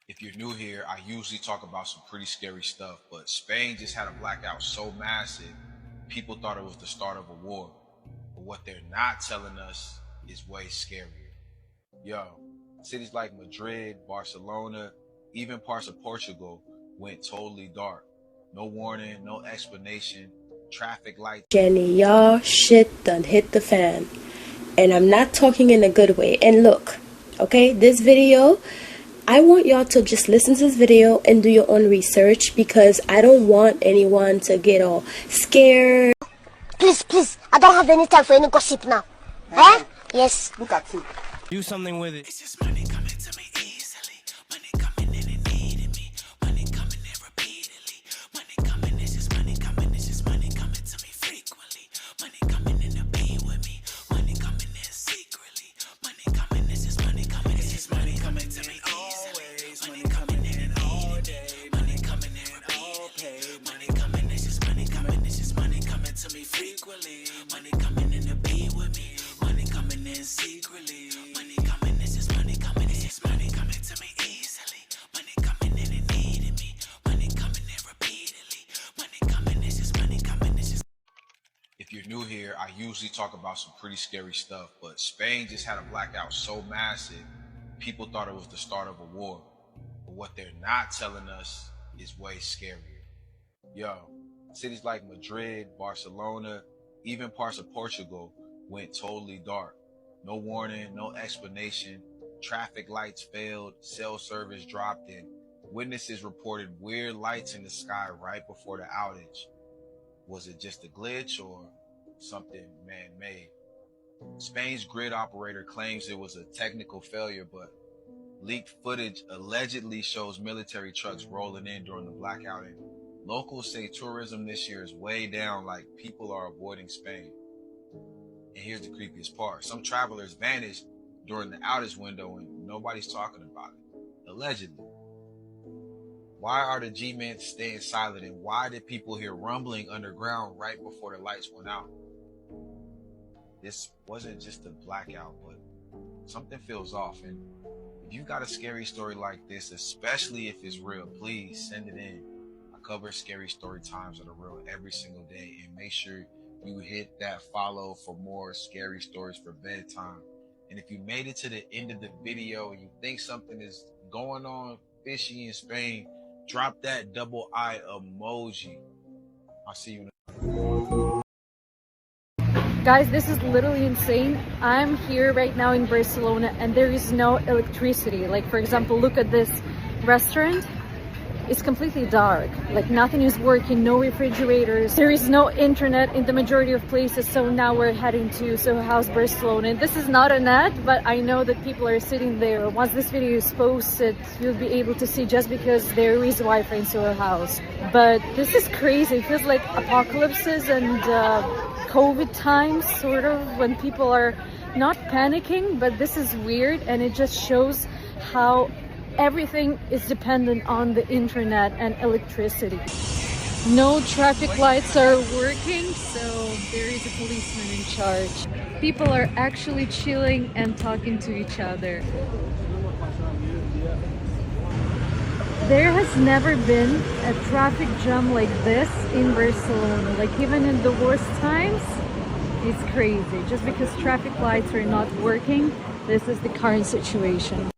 If you're new here, I usually talk about some pretty scary stuff, but Spain just had a blackout so massive, people thought it was the start of a war. But what they're not telling us is way scarier. Yo, cities like Madrid, Barcelona, even parts of Portugal went totally dark. No warning, no explanation, traffic lights. Jenny, y'all shit done hit the fan. And I'm not talking in a good way. And look, okay, this video, I want y'all to just listen to this video and do your own research, because I don't want anyone to get all scared. Please, I don't have any time for any gossip now. Eh? Yes. Look at you. Do something with it. It's just money coming to me easily. Money coming in and needing me. Money coming in repeatedly. Money coming, it's just money coming. It's just money coming to me frequently. Money coming in to be with me. Money coming in secretly. Money coming, it's just money coming. It's just money coming to me easily. Money coming in and all day. Money coming in repeatedly. Money coming, it's just money coming. It's just money coming to me frequently. Money coming in to be with me. Money coming in secretly. Money coming, it's just money coming. It's just money coming to me easily. Money coming in and needing me. Money coming in repeatedly. Money coming, it's just money coming. It's just. If you're new here, I usually talk about some pretty scary stuff, but Spain just had a blackout so massive, people thought it was the start of a war. But what they're not telling us is way scarier. Yo, cities like Madrid, Barcelona, even parts of Portugal went totally dark. No warning, no explanation. Traffic lights failed, cell service dropped, and witnesses reported weird lights in the sky right before the outage. Was it just a glitch or something man-made? Spain's grid operator claims it was a technical failure, but leaked footage allegedly shows military trucks rolling in during the blackout, and locals say tourism this year is way down, like people are avoiding Spain. And here's the creepiest part. Some travelers vanished during the outage window and nobody's talking about it. Allegedly. Why are the G-men staying silent, and why did people hear rumbling underground right before the lights went out? This wasn't just a blackout, but something feels off. And if you got a scary story like this, especially if it's real, please send it in. I cover scary story times that are real every single day, and make sure you hit that follow for more scary stories for bedtime. And if you made it to the end of the video and you think something is going on fishy in Spain, drop that double eye emoji. I'll see you next. Guys, this is literally insane. I'm here right now in Barcelona and there is no electricity. Like, for example, look at this restaurant. It's completely dark, like nothing is working, no refrigerators, there is no internet in the majority of places. So now we're heading to Soho House, Barcelona. This is not an ad, but I know that people are sitting there. Once this video is posted, you'll be able to see, just because there is Wi-Fi in Soho House. But this is crazy. It feels like apocalypses and COVID times, sort of, when people are not panicking, but this is weird, and it just shows how everything is dependent on the internet and electricity. No traffic lights are working, so there is a policeman in charge. People are actually chilling and talking to each other. There has never been a traffic jam like this in Barcelona. Like, even in the worst times, it's crazy. Just because traffic lights are not working, this is the current situation.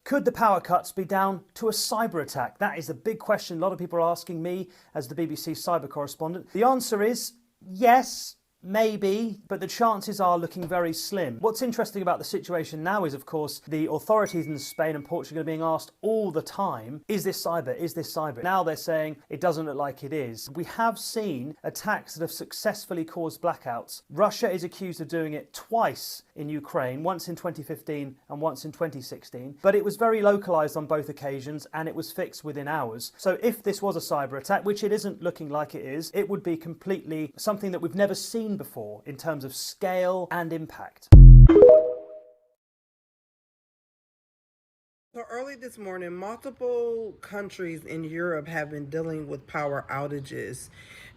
Could the power cuts be down to a cyber attack? That is a big question a lot of people are asking me as the BBC cyber correspondent. The answer is yes, maybe, but the chances are looking very slim. What's interesting about the situation now is, of course, the authorities in Spain and Portugal are being asked all the time, is this cyber? Is this cyber? Now they're saying it doesn't look like it is. We have seen attacks that have successfully caused blackouts. Russia is accused of doing it twice in Ukraine, once in 2015 and once in 2016, but it was very localized on both occasions and it was fixed within hours. So if this was a cyber attack, which it isn't looking like it is, it would be completely something that we've never seen before in terms of scale and impact. So early this morning, multiple countries in Europe have been dealing with power outages.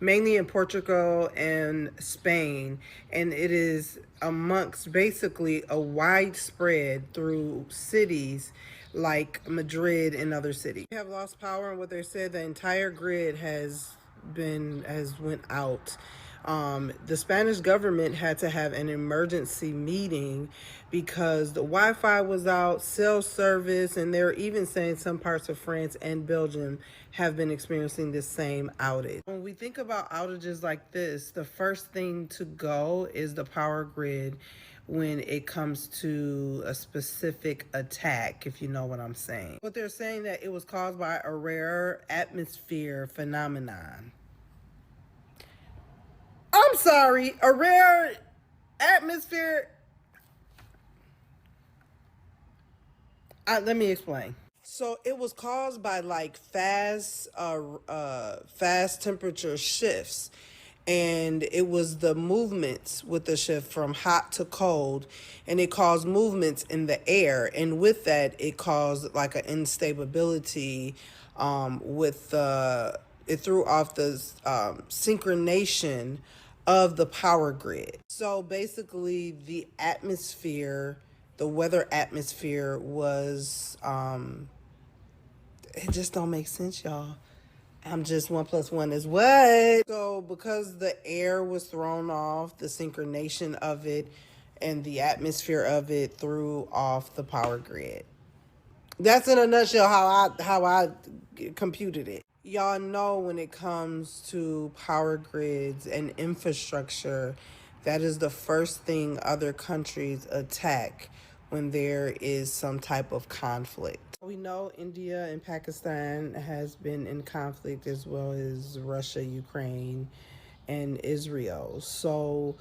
mainly in Portugal and Spain, and it is amongst basically a widespread through cities like Madrid and other cities. We have lost power, and what they said, the entire grid has went out. The Spanish government had to have an emergency meeting because the Wi-Fi was out, cell service, and they're even saying some parts of France and Belgium have been experiencing this same outage. When we think about outages like this, the first thing to go is the power grid when it comes to a specific attack, if you know what I'm saying. What they're saying that it was caused by a rare atmosphere phenomenon. I'm sorry, a rare atmosphere. Let me explain. So it was caused by like fast temperature shifts, and it was the movements with the shift from hot to cold, and it caused movements in the air, and with that it caused like an instability it threw off the synchronization of the power grid. So basically the atmosphere, the weather atmosphere was it just don't make sense, y'all. I'm just 1 + 1 is what? So because the air was thrown off, the synchronization of it and the atmosphere of it threw off the power grid. That's in a nutshell how I computed it. Y'all know when it comes to power grids and infrastructure, that is the first thing other countries attack when there is some type of conflict. We know India and Pakistan has been in conflict, as well as Russia, Ukraine, and Israel. So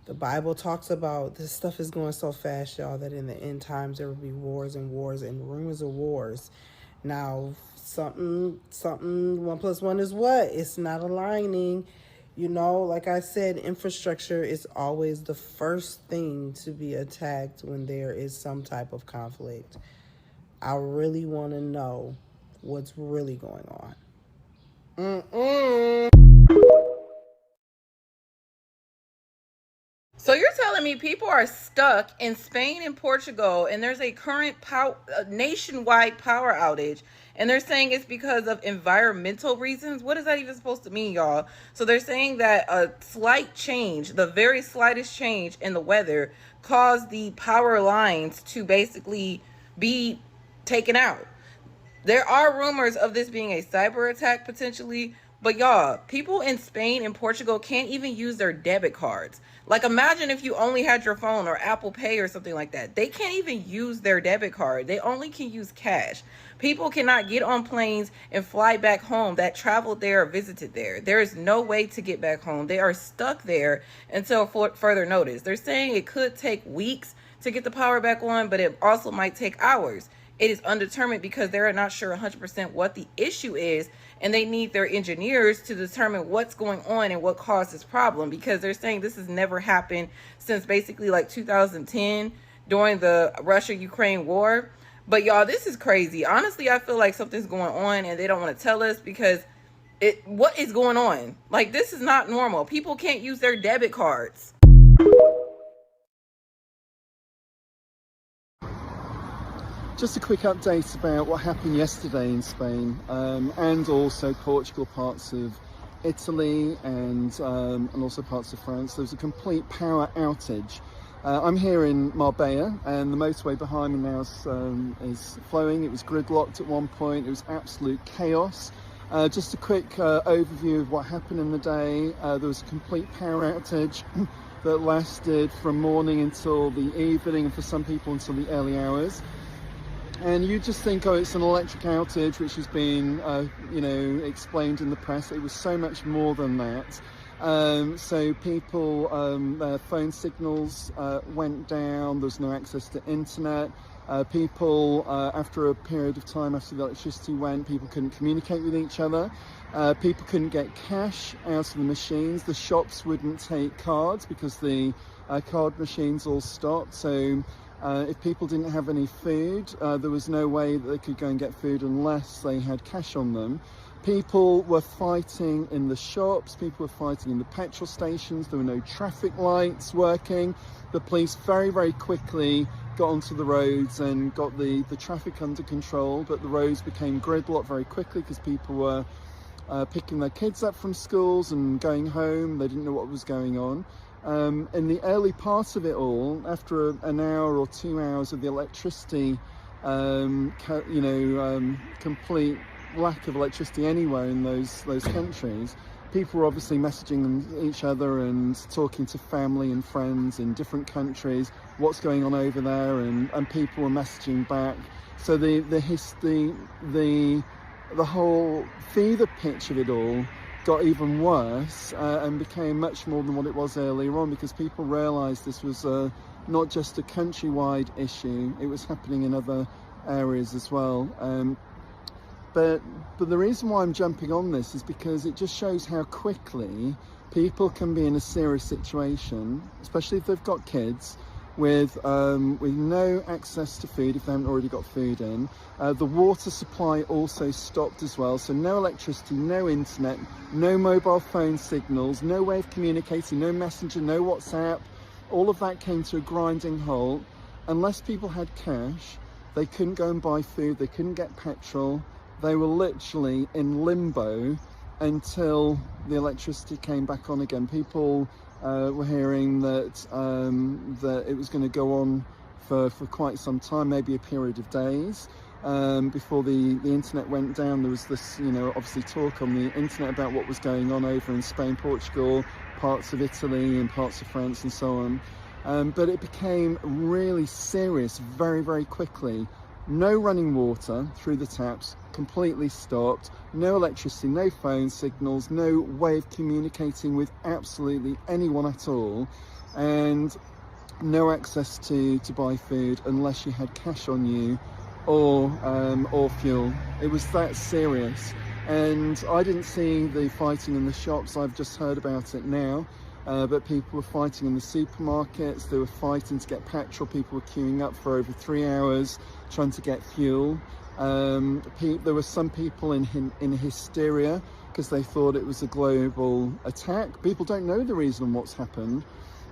the Bible talks about this stuff is going so fast, y'all, that in the end times there will be wars and wars and rumors of wars. Now, something 1 + 1 is what? It's not aligning. You know, like I said, infrastructure is always the first thing to be attacked when there is some type of conflict. I really want to know what's really going on. So you're telling me people are stuck in Spain and Portugal, and there's a current nationwide power outage, and they're saying it's because of environmental reasons? What is that even supposed to mean, y'all? So they're saying that a slight change, the very slightest change in the weather, caused the power lines to basically be taken out. There are rumors of this being a cyber attack potentially, but y'all, people in Spain and Portugal can't even use their debit cards. Like, imagine if you only had your phone or Apple Pay or something like that. They can't even use their debit card. They only can use cash. People cannot get on planes and fly back home that traveled there or visited there. There is no way to get back home. They are stuck there until further notice. They're saying it could take weeks to get the power back on, but it also might take hours. It is undetermined because they're not sure 100% what the issue is, and they need their engineers to determine what's going on and what caused this problem, because they're saying this has never happened since basically like 2010 during the Russia-Ukraine war. But y'all, this is crazy. Honestly, I feel like something's going on and they don't want to tell us, because what is going on? Like, this is not normal. People can't use their debit cards. Just a quick update about what happened yesterday in Spain, and also Portugal, parts of Italy, and also parts of France. There was a complete power outage. I'm here in Marbella, and the motorway behind me now is flowing. It was gridlocked at one point. It was absolute chaos. Just a quick overview of what happened in the day. There was a complete power outage that lasted from morning until the evening, and for some people until the early hours. And you just think, oh, it's an electric outage, which has been, explained in the press. It was so much more than that. So people, their phone signals went down. There was no access to internet. People, after a period of time after the electricity went, people couldn't communicate with each other. People couldn't get cash out of the machines. The shops wouldn't take cards because the card machines all stopped. So if people didn't have any food, there was no way that they could go and get food unless they had cash on them. People were fighting in the shops, people were fighting in the petrol stations, there were no traffic lights working. The police very, very quickly got onto the roads and got the traffic under control, but the roads became gridlocked very quickly because people were picking their kids up from schools and going home. They didn't know what was going on. In the early part of it all, after an hour or 2 hours of the electricity, complete lack of electricity anywhere in those countries, people were obviously messaging each other and talking to family and friends in different countries, what's going on over there, and people were messaging back. So the whole fever pitch of it all got even worse and became much more than what it was earlier on, because people realised this was not just a countrywide issue, it was happening in other areas as well. But the reason why I'm jumping on this is because it just shows how quickly people can be in a serious situation, especially if they've got kids, with no access to food if they haven't already got food in. The water supply also stopped as well, so no electricity, no internet, no mobile phone signals, no way of communicating, no messenger, no WhatsApp. All of that came to a grinding halt. Unless people had cash, they couldn't go and buy food, they couldn't get petrol. They were literally in limbo until the electricity came back on again. People were hearing that that it was going to go on for quite some time, maybe a period of days, before the internet went down. There was this, obviously talk on the internet about what was going on over in Spain, Portugal, parts of Italy and parts of France and so on. But it became really serious very, very quickly. No running water through the taps, completely stopped, no electricity, no phone signals, no way of communicating with absolutely anyone at all, and no access to buy food unless you had cash on you or fuel. It was that serious. And I didn't see the fighting in the shops, I've just heard about it now. But people were fighting in the supermarkets, they were fighting to get petrol, people were queuing up for over 3 hours trying to get fuel. There were some people in hysteria because they thought it was a global attack. People don't know the reason what's happened.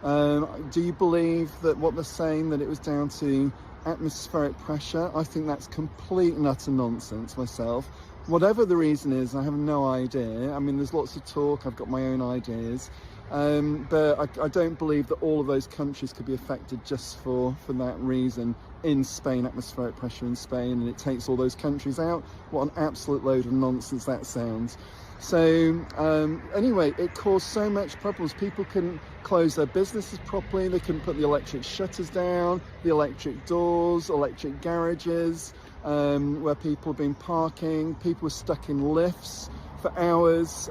Do you believe that what they're saying, that it was down to atmospheric pressure? I think that's complete and utter nonsense myself. Whatever the reason is, I have no idea. I mean, there's lots of talk, I've got my own ideas. But I don't believe that all of those countries could be affected just for that reason. In Spain, atmospheric pressure in Spain, and it takes all those countries out. What an absolute load of nonsense that sounds. So anyway, it caused so much problems. People couldn't close their businesses properly, they couldn't put the electric shutters down, the electric doors, electric garages, where people have been parking. People were stuck in lifts for hours.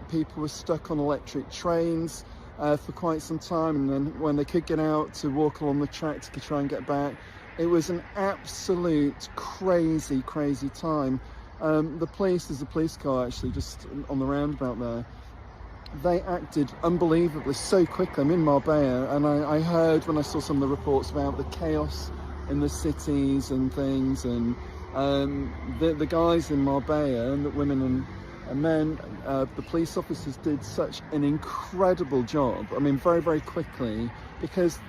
People were stuck on electric trains for quite some time, and then when they could get out to walk along the track to try and get back, it was an absolute crazy time. The police, there's a police car actually just on the roundabout there. They acted unbelievably so quickly. I'm in Marbella, and I heard when I saw some of the reports about the chaos in the cities and things, and the guys in Marbella, and the women and men, the police officers did such an incredible job. I mean, very, very quickly, because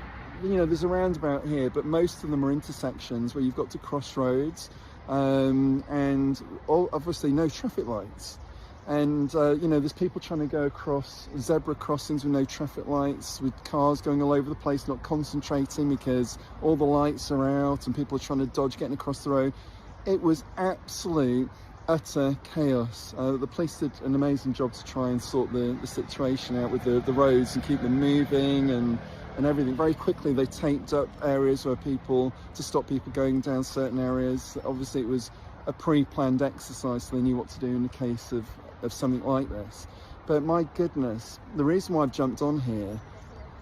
there's a roundabout here, but most of them are intersections where you've got to cross roads, and obviously no traffic lights. And there's people trying to go across zebra crossings with no traffic lights, with cars going all over the place, not concentrating because all the lights are out and people are trying to dodge getting across the road. It was absolute utter chaos. The police did an amazing job to try and sort the situation out with the roads and keep them moving and everything. Very quickly they taped up areas where to stop people going down certain areas. Obviously it was a pre-planned exercise, so they knew what to do in the case of something like this. But my goodness, the reason why I've jumped on here,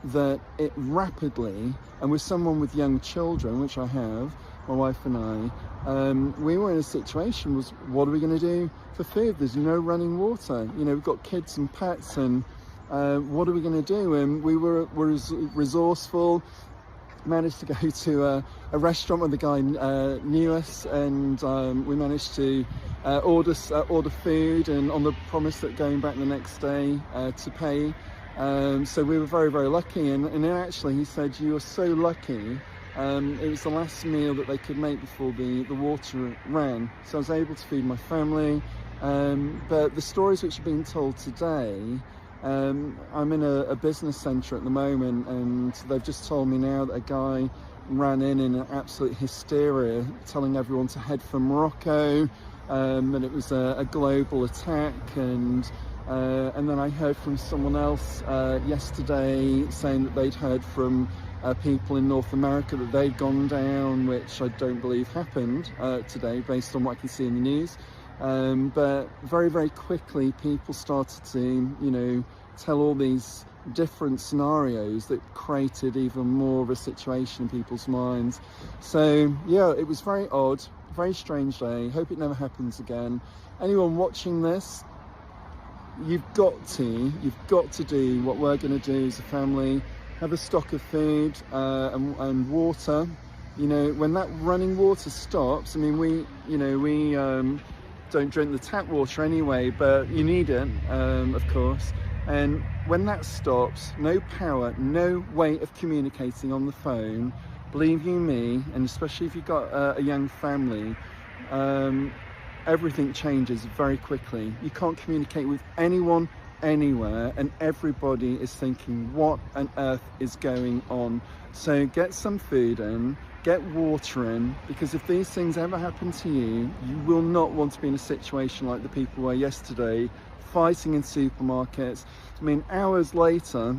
that it rapidly, and with someone with young children, which I have, my wife and I, we were in a situation, was what are we going to do for food? There's no running water. We've got kids and pets, and what are we going to do? And we were resourceful. managed to go to a restaurant where the guy knew us, and we managed to order food, and on the promise that going back the next day to pay. So we were very, very lucky, and actually he said, you are so lucky. It was the last meal that they could make before the water ran, so I was able to feed my family. But the stories which are being told today, I'm in a business centre at the moment, and they've just told me now that a guy ran in an absolute hysteria, telling everyone to head for Morocco, and it was a global attack. And then I heard from someone else yesterday saying that they'd heard from people in North America that they'd gone down, which I don't believe happened today based on what I can see in the news. But very, very quickly people started to, you know, tell all these different scenarios that created even more of a situation in people's minds. So yeah, it was very odd, very strange day. Hope it never happens again. Anyone watching this, you've got to do what we're going to do as a family. Have a stock of food and water. You know, when that running water stops, I mean, we don't drink the tap water anyway, but you need it, of course. And when that stops, no power, no way of communicating on the phone, believe you me, and especially if you've got a young family, everything changes very quickly. You can't communicate with anyone anywhere, and everybody is thinking, what on earth is going on? So get some food in, get water in, because if these things ever happen to you, you will not want to be in a situation like the people were yesterday, fighting in supermarkets. I mean, hours later,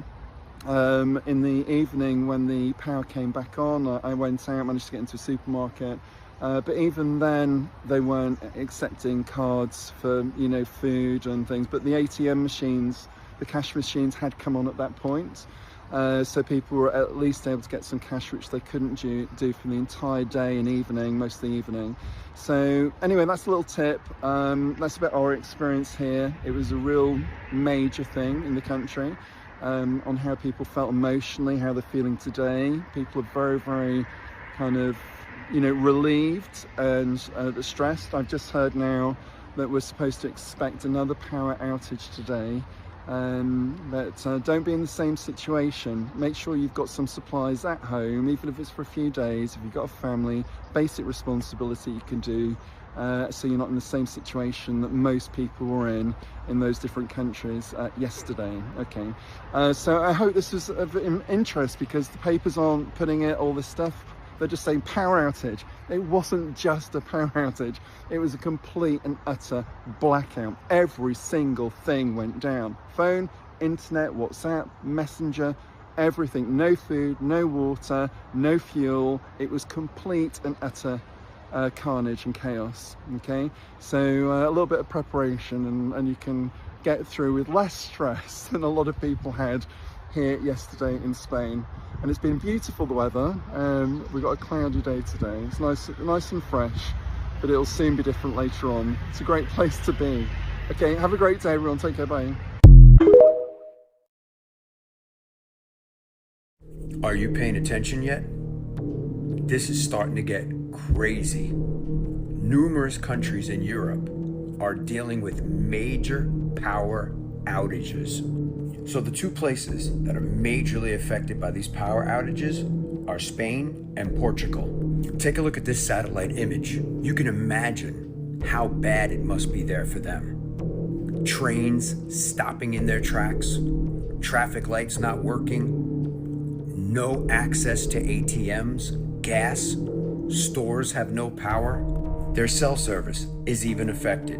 in the evening when the power came back on, I went out, managed to get into a supermarket, but even then they weren't accepting cards for, you know, food and things, but the ATM machines, the cash machines had come on at that point. So people were at least able to get some cash, which they couldn't do for the entire day and evening, most of the evening. So anyway, that's a little tip. That's about our experience here. It was a real major thing in the country, on how people felt emotionally, how they're feeling today. People are very, very kind of, you know, relieved and stressed. I've just heard now that we're supposed to expect another power outage today. But don't be in the same situation. Make sure you've got some supplies at home, even if it's for a few days. If you've got a family, basic responsibility you can do, so you're not in the same situation that most people were in those different countries yesterday. Okay, so I hope this was of interest, because the papers aren't putting it all this stuff. They're just saying power outage. It wasn't just a power outage. It was a complete and utter blackout. Every single thing went down. Phone, internet, WhatsApp, Messenger, everything. No food, no water, no fuel. It was complete and utter carnage and chaos. Okay, so a little bit of preparation and you can get through with less stress than a lot of people had here yesterday in Spain. And it's been beautiful, the weather. We've got a cloudy day today. It's nice and fresh, but it'll soon be different later on. It's a great place to be. Okay, have a great day, everyone. Take care, bye. Are you paying attention yet? This is starting to get crazy. Numerous countries in Europe are dealing with major power outages. So the two places that are majorly affected by these power outages are Spain and Portugal. Take a look at this satellite image. You can imagine how bad it must be there for them. Trains stopping in their tracks, traffic lights not working, no access to ATMs, gas, stores have no power. Their cell service is even affected.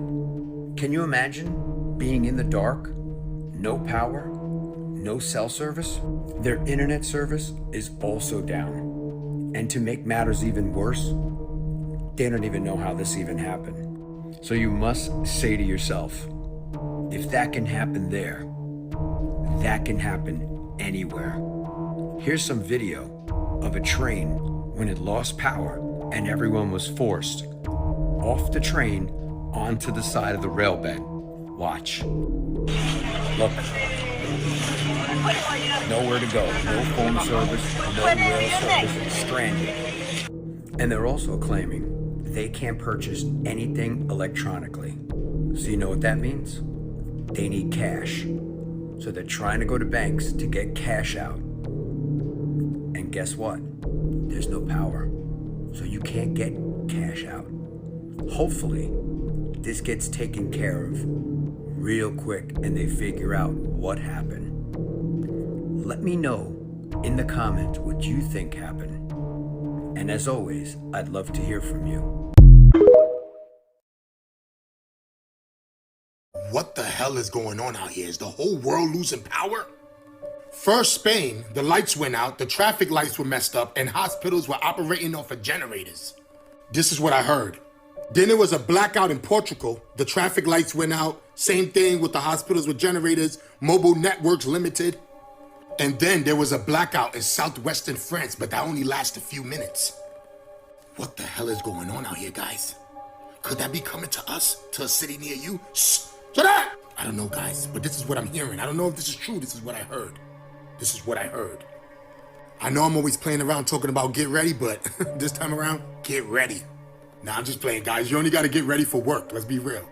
Can you imagine being in the dark? No power, no cell service. Their internet service is also down. And to make matters even worse, they don't even know how this even happened. So you must say to yourself, if that can happen there, that can happen anywhere. Here's some video of a train when it lost power and everyone was forced off the train onto the side of the rail bed. Watch. Look, Nowhere to go, no phone service, no rail service, stranded. And they're also claiming they can't purchase anything electronically. So you know what that means? They need cash. So they're trying to go to banks to get cash out. And guess what? There's no power. So you can't get cash out. Hopefully, this gets taken care of real quick and they figure out what happened. Let me know in the comments what you think happened. And as always, I'd love to hear from you. What the hell is going on out here? Is the whole world losing power? First, Spain, the lights went out, the traffic lights were messed up, and hospitals were operating off of generators. This is what I heard. Then there was a blackout in Portugal. The traffic lights went out. Same thing with the hospitals with generators, mobile networks limited. And then there was a blackout in southwestern France, but that only lasted a few minutes. What the hell is going on out here, guys? Could that be coming to us, to a city near you? Shh, shut up! I don't know, guys, but this is what I'm hearing. I don't know if this is true. This is what I heard. This is what I heard. I know I'm always playing around talking about get ready, but this time around, get ready. Nah, I'm just playing, guys. You only got to get ready for work. Let's be real.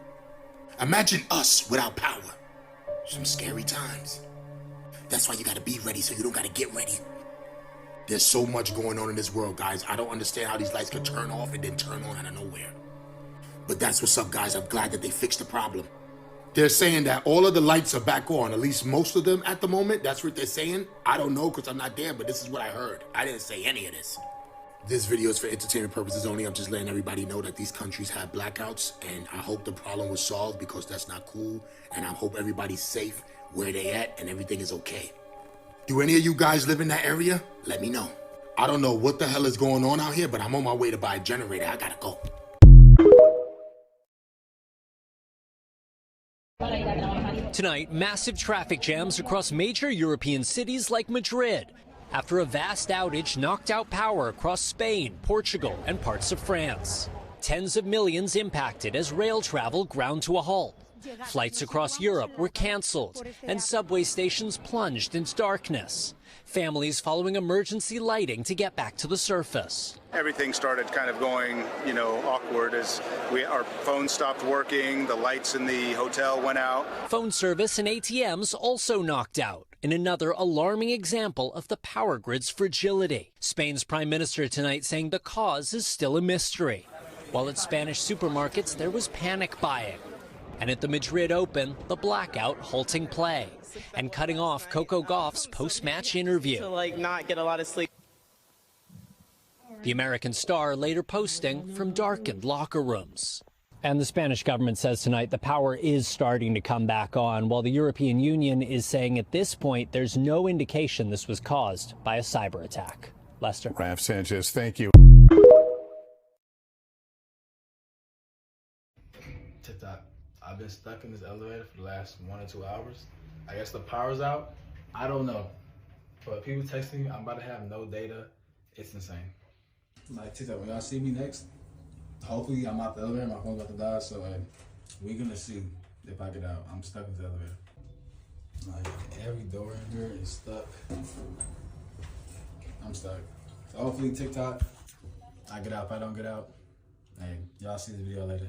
Imagine us without power. Some scary times. That's why you got to be ready so you don't got to get ready. There's so much going on in this world, guys. I don't understand how these lights can turn off and then turn on out of nowhere. But that's what's up, guys. I'm glad that they fixed the problem. They're saying that all of the lights are back on, at least most of them at the moment. That's what they're saying. I don't know because I'm not there, but this is what I heard. I didn't say any of this. This video is for entertainment purposes only. I'm just letting everybody know that these countries have blackouts, and I hope the problem was solved because that's not cool. And I hope everybody's safe where they at and everything is okay. Do any of you guys live in that area? Let me know. I don't know what the hell is going on out here, but I'm on my way to buy a generator. I gotta go. Tonight, massive traffic jams across major European cities like Madrid after a vast outage knocked out power across Spain, Portugal, and parts of France. Tens of millions impacted as rail travel ground to a halt. Flights across Europe were cancelled, and subway stations plunged into darkness. Families following emergency lighting to get back to the surface. Everything started kind of going, awkward as our phones stopped working, the lights in the hotel went out. Phone service and ATMs also knocked out, in another alarming example of the power grid's fragility. Spain's prime minister tonight saying the cause is still a mystery. While at Spanish supermarkets, there was panic buying. And at the Madrid Open, the blackout halting play and cutting off Coco Gauff's post-match interview. To not get a lot of sleep. The American star later posting from darkened locker rooms. And the Spanish government says tonight the power is starting to come back on, while the European Union is saying at this point there's no indication this was caused by a cyber attack. Lester. Raph Sanchez, thank you. TikTok. I've been stuck in this elevator for the last 1 or 2 hours. I guess the power's out. I don't know. But people texting me, I'm about to have no data. It's insane. Like TikTok, when y'all see me next, hopefully I'm out the elevator, my phone's about to die, so we're gonna see if I get out. I'm stuck in the elevator. Like every door in here is stuck. I'm stuck. So hopefully TikTok, I get out. If I don't get out, hey, y'all see the video later.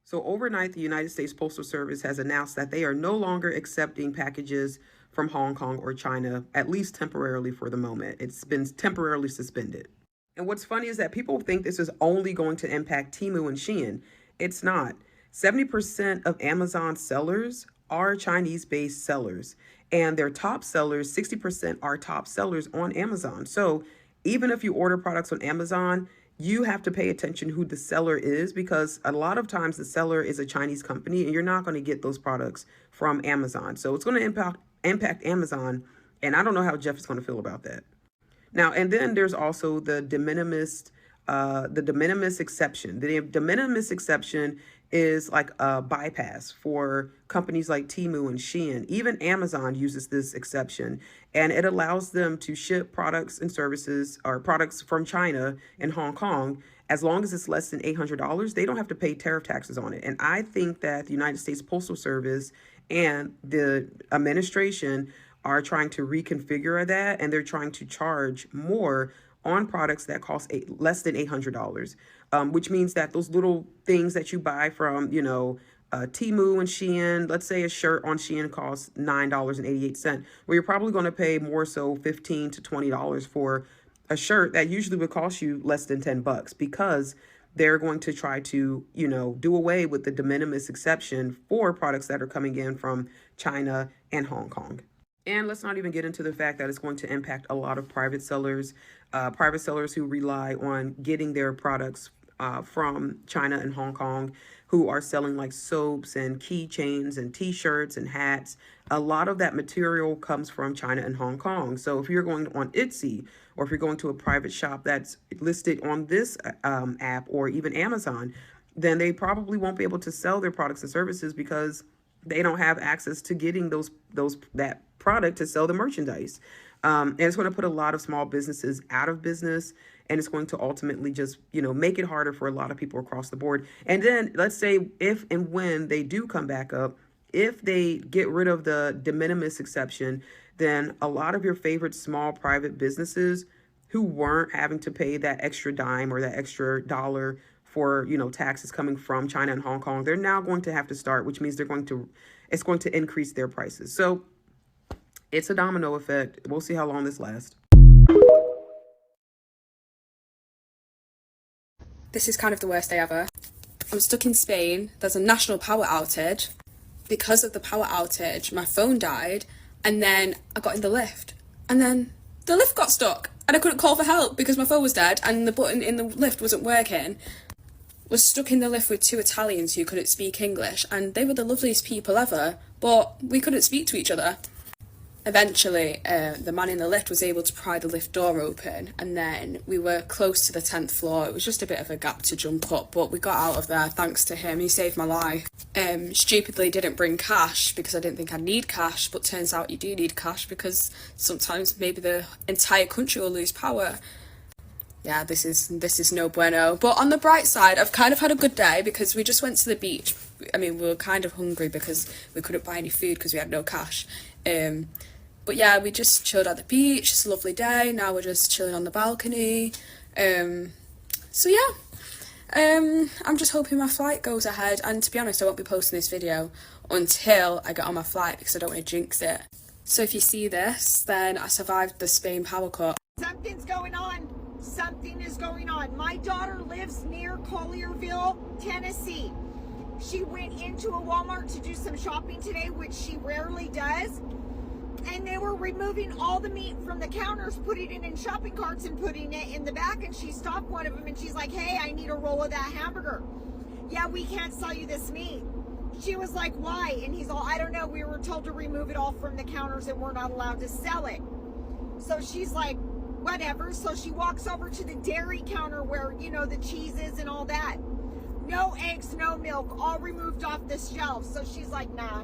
So overnight, the United States Postal Service has announced that they are no longer accepting packages from Hong Kong or China, at least temporarily for the moment. It's been temporarily suspended. And what's funny is that people think this is only going to impact Temu and Shein. It's not. 70% of Amazon sellers are Chinese-based sellers, and their top sellers, 60% are top sellers on Amazon. So even if you order products on Amazon, you have to pay attention who the seller is, because a lot of times the seller is a Chinese company and you're not going to get those products from Amazon. So it's going to impact Amazon, and I don't know how Jeff is going to feel about that. Now, and then there's also the de minimis exception. The de minimis exception is like a bypass for companies like Temu and Shein. Even Amazon uses this exception, and it allows them to ship products and services or products from China and Hong Kong as long as it's less than $800, they don't have to pay tariff taxes on it. And I think that the United States Postal Service and the administration are trying to reconfigure that, and they're trying to charge more on products that cost less than $800, which means that those little things that you buy from, you know, Temu and Shein, let's say a shirt on Shein costs $9.88, well, you're probably going to pay more so $15 to $20 for a shirt that usually would cost you less than $10, because they're going to try to, you know, do away with the de minimis exception for products that are coming in from China and Hong Kong. And let's not even get into the fact that it's going to impact a lot of private sellers who rely on getting their products from China and Hong Kong, who are selling like soaps and keychains and t-shirts and hats. A lot of that material comes from China and Hong Kong. So if you're going on Etsy, or if you're going to a private shop that's listed on this app or even Amazon, then they probably won't be able to sell their products and services because they don't have access to getting that product to sell the merchandise. And it's going to put a lot of small businesses out of business, and it's going to ultimately just, you know, make it harder for a lot of people across the board. And then let's say if and when they do come back up, if they get rid of the de minimis exception, then a lot of your favorite small private businesses who weren't having to pay that extra dime or that extra dollar for, you know, taxes coming from China and Hong Kong, they're now going to have to start, which means it's going to increase their prices. So it's a domino effect. We'll see how long this lasts. This is kind of the worst day ever. I'm stuck in Spain. There's a national power outage. Because of the power outage, my phone died, and then I got in the lift, and then the lift got stuck, and I couldn't call for help because my phone was dead and the button in the lift wasn't working. Was stuck in the lift with two Italians who couldn't speak English, and they were the loveliest people ever, but we couldn't speak to each other. Eventually, the man in the lift was able to pry the lift door open, and then we were close to the 10th floor. It was just a bit of a gap to jump up, but we got out of there thanks to him. He saved my life. Stupidly didn't bring cash because I didn't think I'd need cash, but turns out you do need cash because sometimes maybe the entire country will lose power. Yeah, this is no bueno. But on the bright side, I've kind of had a good day because we just went to the beach. I mean, we were kind of hungry because we couldn't buy any food because we had no cash. But yeah, we just chilled at the beach. It's a lovely day. Now we're just chilling on the balcony. So yeah, I'm just hoping my flight goes ahead. And to be honest, I won't be posting this video until I get on my flight because I don't want to jinx it. So if you see this, then I survived the Spain power cut. Something's going on. Something is going on. My daughter lives near Collierville, Tennessee. She went into a Walmart to do some shopping today, which she rarely does. And they were removing all the meat from the counters, putting it in shopping carts and putting it in the back. And she stopped one of them and she's like, hey, I need a roll of that hamburger. Yeah, we can't sell you this meat. She was like, why? And he's all, I don't know. We were told to remove it all from the counters and we're not allowed to sell it. So she's like, whatever. So she walks over to the dairy counter where, you know, the cheese is and all that. No eggs, no milk, all removed off the shelf. So she's like, nah.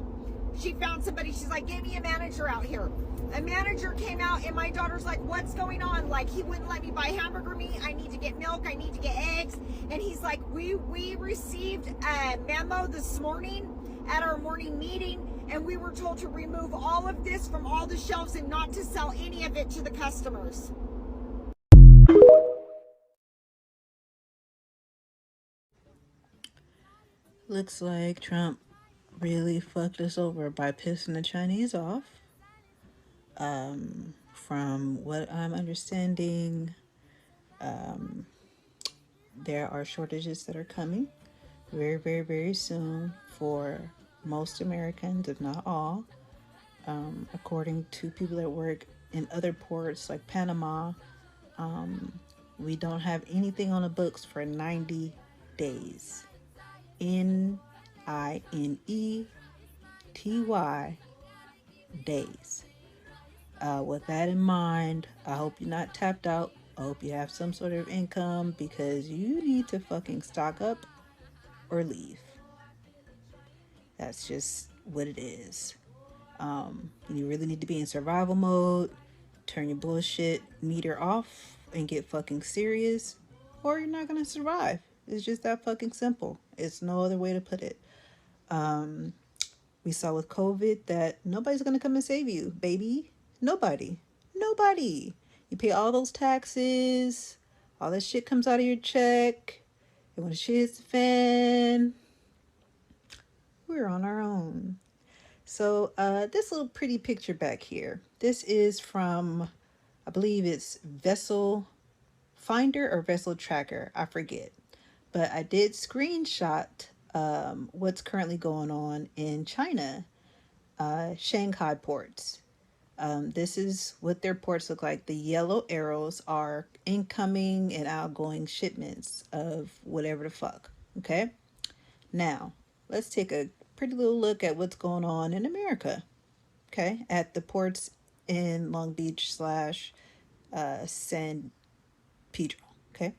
She found somebody. She's like, get me a manager out here. A manager came out and my daughter's like, what's going on? Like, he wouldn't let me buy hamburger meat. I need to get milk. I need to get eggs. And he's like, we received a memo this morning at our morning meeting, and we were told to remove all of this from all the shelves and not to sell any of it to the customers. Looks like Trump really fucked us over by pissing the Chinese off. From what I'm understanding, there are shortages that are coming very, very, very soon for most Americans, if not all. According to people that work in other ports like Panama, we don't have anything on the books for 90 days. NINETY days. With that in mind, I hope you're not tapped out. I hope you have some sort of income because you need to fucking stock up or leave. That's just what it is. You really need to be in survival mode. Turn your bullshit meter off and get fucking serious. or you're not gonna survive. It's just that fucking simple. It's no other way to put it. We saw with COVID that nobody's gonna come and save you, baby. Nobody. You pay all those taxes, all that shit comes out of your check, and when the shit hits the fan, we're on our own. So this little pretty picture back here, this is from, I believe it's Vessel Finder or Vessel Tracker, I forget. But I did screenshot what's currently going on in China, Shanghai ports. This is what their ports look like. The yellow arrows are incoming and outgoing shipments of whatever the fuck. Okay. Now, let's take a pretty little look at what's going on in America. Okay. At the ports in Long Beach / San Pedro. Okay.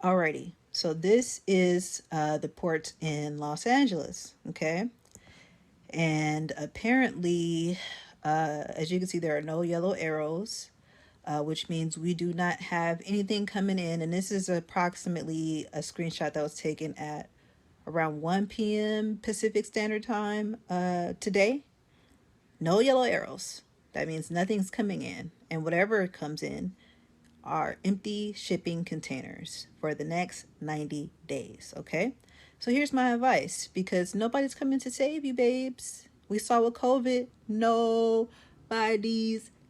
Alrighty. So this is the ports in Los Angeles. Okay. And apparently, as you can see, there are no yellow arrows, which means we do not have anything coming in. And this is approximately a screenshot that was taken at around 1 p.m. Pacific Standard Time today. No yellow arrows. That means nothing's coming in. And whatever comes in are empty shipping containers for the next 90 days. Okay. So here's my advice, because nobody's coming to save you, babes. We saw with COVID, nobody's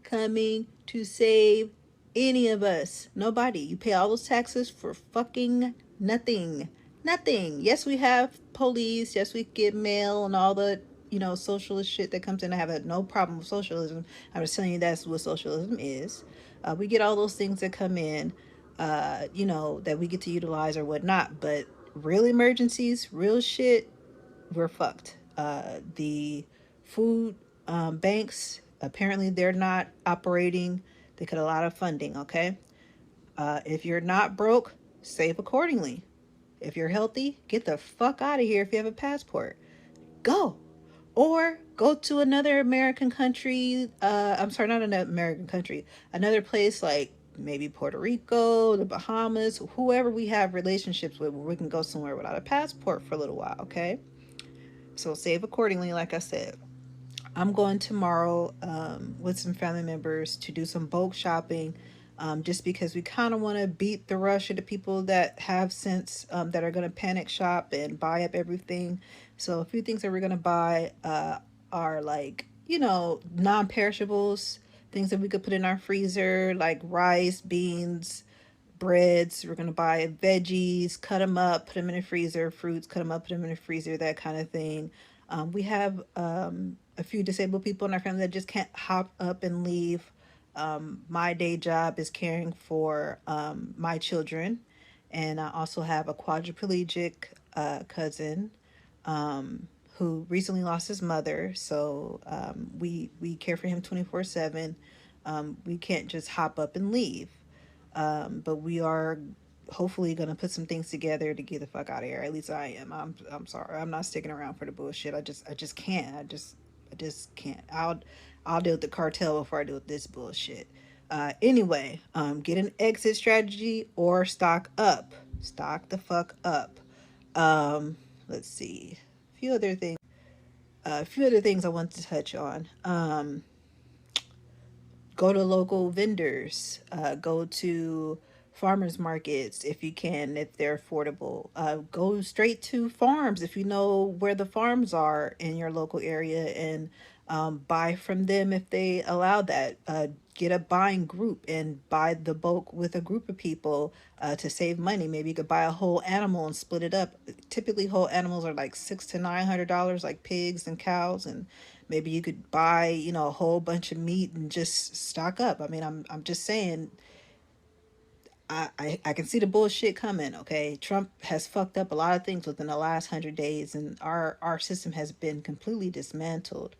coming to save any of us. Nobody. You pay all those taxes for fucking nothing. Nothing. Yes, we have police. Yes, we get mail and all the, socialist shit that comes in. I have no problem with socialism. I'm just telling you that's what socialism is. We get all those things that come in, that we get to utilize or whatnot. But real emergencies, real shit, we're fucked. The food banks, apparently they're not operating. They cut a lot of funding, okay? If you're not broke, save accordingly. If you're healthy, get the fuck out of here if you have a passport. Go. Or go to another American country. I'm sorry, not another American country. Another place like maybe Puerto Rico, the Bahamas, whoever we have relationships with, where we can go somewhere without a passport for a little while, okay? So save accordingly, like I said. I'm going tomorrow with some family members to do some bulk shopping, just because we kind of want to beat the rush of the people that have sense, that are going to panic shop and buy up everything. So a few things that we're going to buy are like, non-perishables, things that we could put in our freezer, like rice, beans, breads. We're going to buy veggies, cut them up, put them in the freezer, fruits, cut them up, put them in the freezer, that kind of thing. We have a few disabled people in our family that just can't hop up and leave. My day job is caring for my children, and I also have a quadriplegic cousin who recently lost his mother, so we care for him 24/7. We can't just hop up and leave, but we are hopefully gonna put some things together to get the fuck out of here. At least I am. I'm sorry, I'm not sticking around for the bullshit. I just can't. I just can't. I'll deal with the cartel before I deal with this bullshit. Anyway, get an exit strategy or stock up. Stock the fuck up. Let's see. A few other things I want to touch on. Go to local vendors. Go to farmers markets if you can, if they're affordable. Go straight to farms if you know where the farms are in your local area, and buy from them if they allow that. Get a buying group and buy the bulk with a group of people to save money. Maybe you could buy a whole animal and split it up. Typically whole animals are like $600 to $900, like pigs and cows, and maybe you could buy a whole bunch of meat and just stock up. I mean, I'm just saying, I can see the bullshit coming, okay? Trump has fucked up a lot of things within the last 100 days, and our system has been completely dismantled.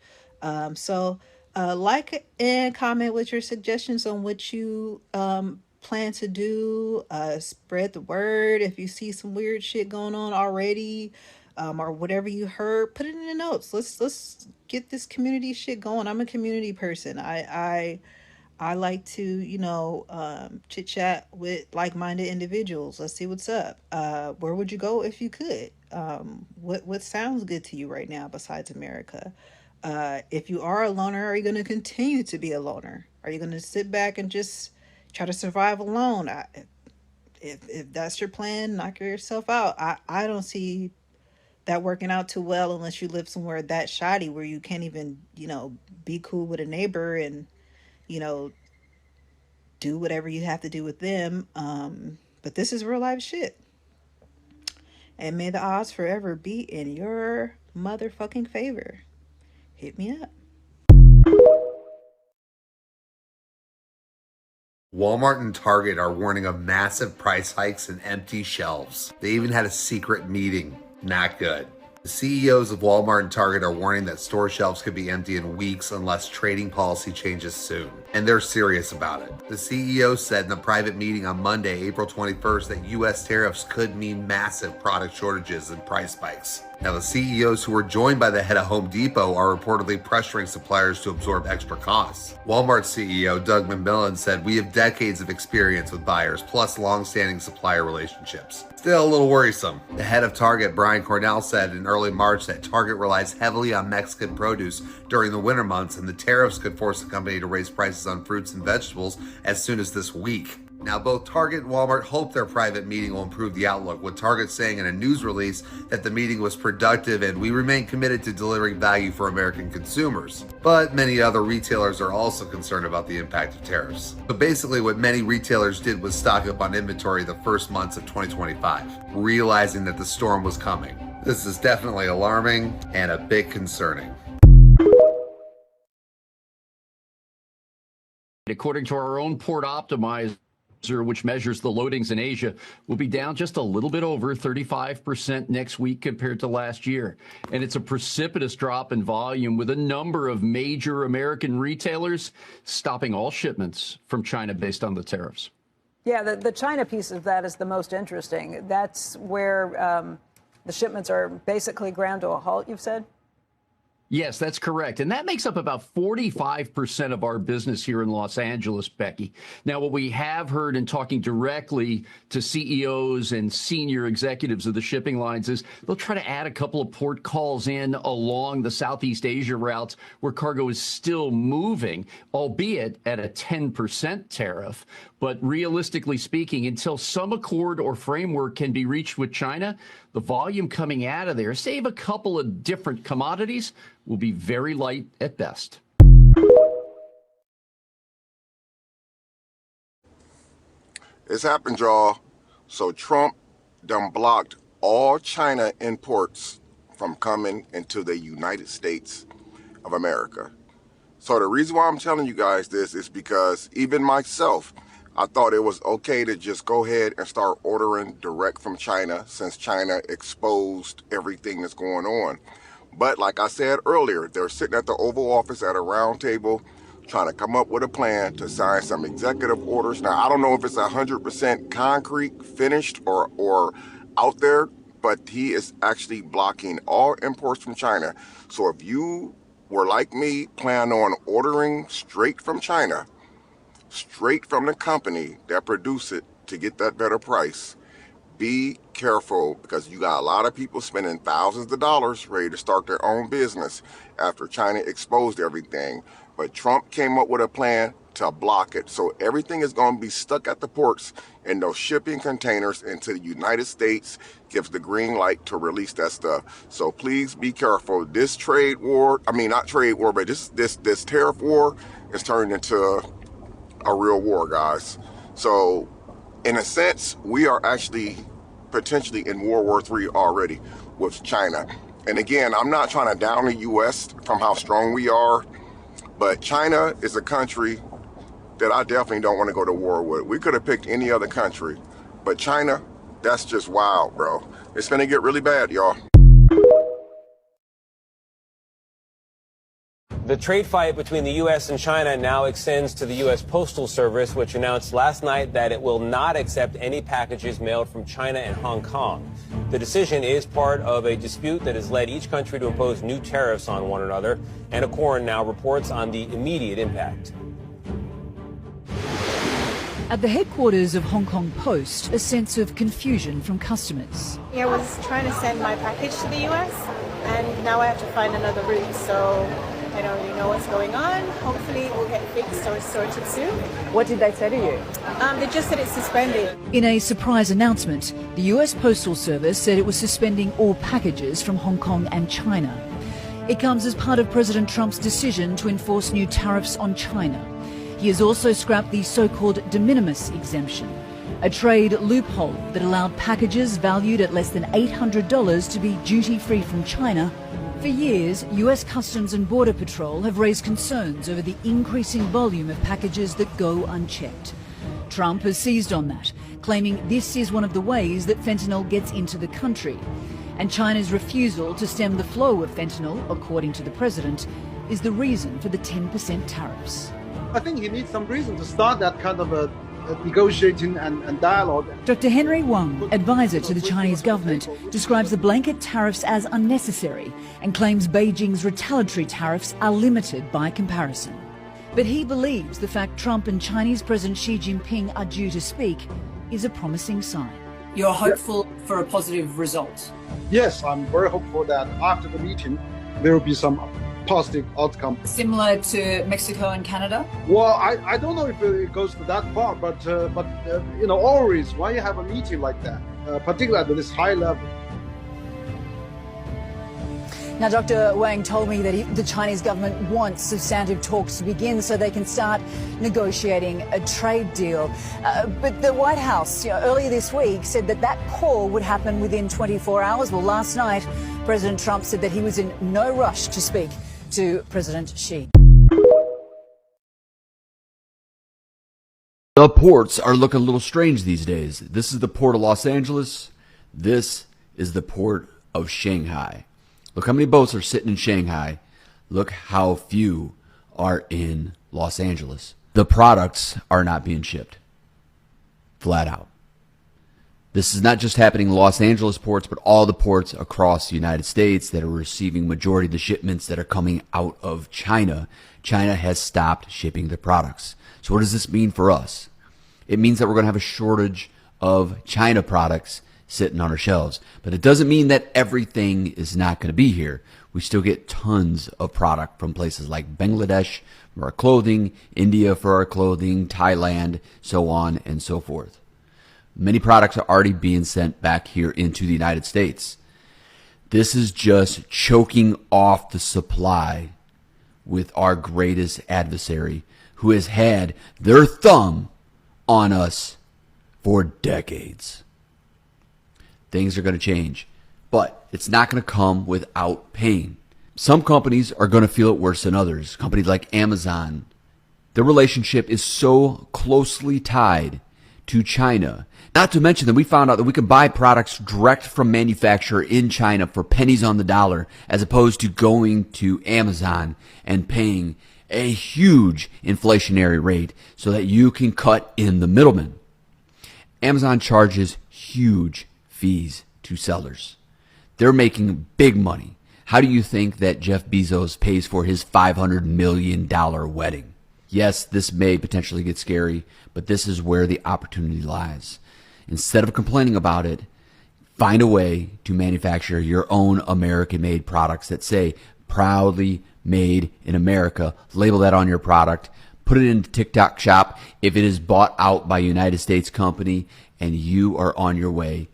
So like and comment with your suggestions on what you plan to do. Spread the word if you see some weird shit going on already, or whatever you heard. Put it in the notes. Let's get this community shit going. I'm a community person. I I like to, you know, chit chat with like-minded individuals. Let's see what's up. Where would you go if you could? What sounds good to you right now besides America? If you are a loner, are you going to continue to be a loner? Are you going to sit back and just try to survive alone? If that's your plan, knock yourself out. I don't see that working out too well unless you live somewhere that shoddy where you can't even, you know, be cool with a neighbor and, you know, do whatever you have to do with them. But this is real life shit. And may the odds forever be in your motherfucking favor. Hit me up. Walmart and Target are warning of massive price hikes and empty shelves. They even had a secret meeting. Not good. The CEOs of Walmart and Target are warning that store shelves could be empty in weeks unless trading policy changes soon. And they're serious about it. The CEO said in a private meeting on Monday, April 21st, that US tariffs could mean massive product shortages and price spikes. Now, the CEOs who were joined by the head of Home Depot are reportedly pressuring suppliers to absorb extra costs. Walmart CEO Doug McMillon said, "We have decades of experience with buyers, plus long-standing supplier relationships." Still a little worrisome. The head of Target, Brian Cornell, said in early March that Target relies heavily on Mexican produce during the winter months, and the tariffs could force the company to raise prices on fruits and vegetables as soon as this week. Now, both Target and Walmart hope their private meeting will improve the outlook, with Target saying in a news release that the meeting was productive and we remain committed to delivering value for American consumers. But many other retailers are also concerned about the impact of tariffs. So basically what many retailers did was stock up on inventory the first months of 2025, realizing that the storm was coming. This is definitely alarming and a bit concerning. According to our own port optimizer, which measures the loadings in Asia, will be down just a little bit over 35% next week compared to last year. And it's a precipitous drop in volume, with a number of major American retailers stopping all shipments from China based on the tariffs. Yeah, the China piece of that is the most interesting. That's where the shipments are basically ground to a halt, you've said? Yes, that's correct. And that makes up about 45% of our business here in Los Angeles, Becky. Now, what we have heard in talking directly to CEOs and senior executives of the shipping lines is they'll try to add a couple of port calls in along the Southeast Asia routes where cargo is still moving, albeit at a 10% tariff. But realistically speaking, until some accord or framework can be reached with China, the volume coming out of there, save a couple of different commodities, will be very light at best. It's happened, y'all. So Trump done blocked all China imports from coming into the United States of America. So the reason why I'm telling you guys this is because even myself, I thought it was okay to just go ahead and start ordering direct from China since China exposed everything that's going on. But like I said earlier, they're sitting at the Oval Office at a round table trying to come up with a plan to sign some executive orders. Now, I don't know if it's 100% concrete, finished, or out there, but he is actually blocking all imports from China. So if you were like me, plan on ordering straight from China, straight from the company that produced it to get that better price, be careful, because you got a lot of people spending thousands of dollars ready to start their own business after China exposed everything. But Trump came up with a plan to block it. So everything is going to be stuck at the ports, and those shipping containers into the United States gives the green light to release that stuff. So please be careful. This trade war, I mean, not trade war, but this tariff war is turning into a real war, guys. So in a sense, we are actually potentially in World War III already with China. And again, I'm not trying to down the US from how strong we are, but China is a country that I definitely don't want to go to war with. We could have picked any other country, but China, that's just wild, bro. It's gonna get really bad, y'all. The trade fight between the U.S. and China now extends to the U.S. Postal Service, which announced last night that it will not accept any packages mailed from China and Hong Kong. The decision is part of a dispute that has led each country to impose new tariffs on one another. Anna Corrin now reports on the immediate impact. At the headquarters of Hong Kong Post, a sense of confusion from customers. I was trying to send my package to the US, and now I have to find another route, so I don't really know what's going on. Hopefully it will get fixed or sorted soon. What did they say to you? They just said it's suspended. In a surprise announcement, the US Postal Service said it was suspending all packages from Hong Kong and China. It comes as part of President Trump's decision to enforce new tariffs on China. He has also scrapped the so-called de minimis exemption, a trade loophole that allowed packages valued at less than $800 to be duty-free from China. For years, US Customs and Border Patrol have raised concerns over the increasing volume of packages that go unchecked. Trump has seized on that, claiming this is one of the ways that fentanyl gets into the country. And China's refusal to stem the flow of fentanyl, according to the president, is the reason for the 10% tariffs. I think he needs some reason to start that kind of a negotiating and dialogue. Dr. Henry Wang, advisor to the Chinese government, describes the blanket tariffs as unnecessary and claims Beijing's retaliatory tariffs are limited by comparison. But he believes the fact Trump and Chinese President Xi Jinping are due to speak is a promising sign. You're hopeful for a positive result? Yes, I'm very hopeful that after the meeting there will be some positive outcome. Similar to Mexico and Canada? Well, I don't know if it goes to that far, but you know, always when you have a meeting like that, particularly at this high level. Now, Dr. Wang told me that the Chinese government wants substantive talks to begin so they can start negotiating a trade deal. But the White House, earlier this week, said that that call would happen within 24 hours. Well, last night, President Trump said that he was in no rush to speak to President Xi. The ports are looking a little strange these days. This is the port of Los Angeles. This is the port of Shanghai. Look how many boats are sitting in Shanghai. Look how few are in Los Angeles. The products are not being shipped. Flat out. This is not just happening in Los Angeles ports, but all the ports across the United States that are receiving majority of the shipments that are coming out of China. China has stopped shipping the products. So what does this mean for us? It means that we're going to have a shortage of China products sitting on our shelves. But it doesn't mean that everything is not going to be here. We still get tons of product from places like Bangladesh for our clothing, India for our clothing, Thailand, so on and so forth. Many products are already being sent back here into the United States. This is just choking off the supply with our greatest adversary, who has had their thumb on us for decades. Things are going to change, but it's not going to come without pain. Some companies are going to feel it worse than others. Companies like Amazon, their relationship is so closely tied to China. Not to mention that we found out that we can buy products direct from manufacturer in China for pennies on the dollar, as opposed to going to Amazon and paying a huge inflationary rate so that you can cut in the middleman. Amazon charges huge fees to sellers. They're making big money. How do you think that Jeff Bezos pays for his $500 million wedding? Yes, this may potentially get scary, but this is where the opportunity lies. Instead of complaining about it, find a way to manufacture your own American-made products that say proudly made in America. Label that on your product. Put it in the TikTok shop if it is bought out by a United States company, and you are on your way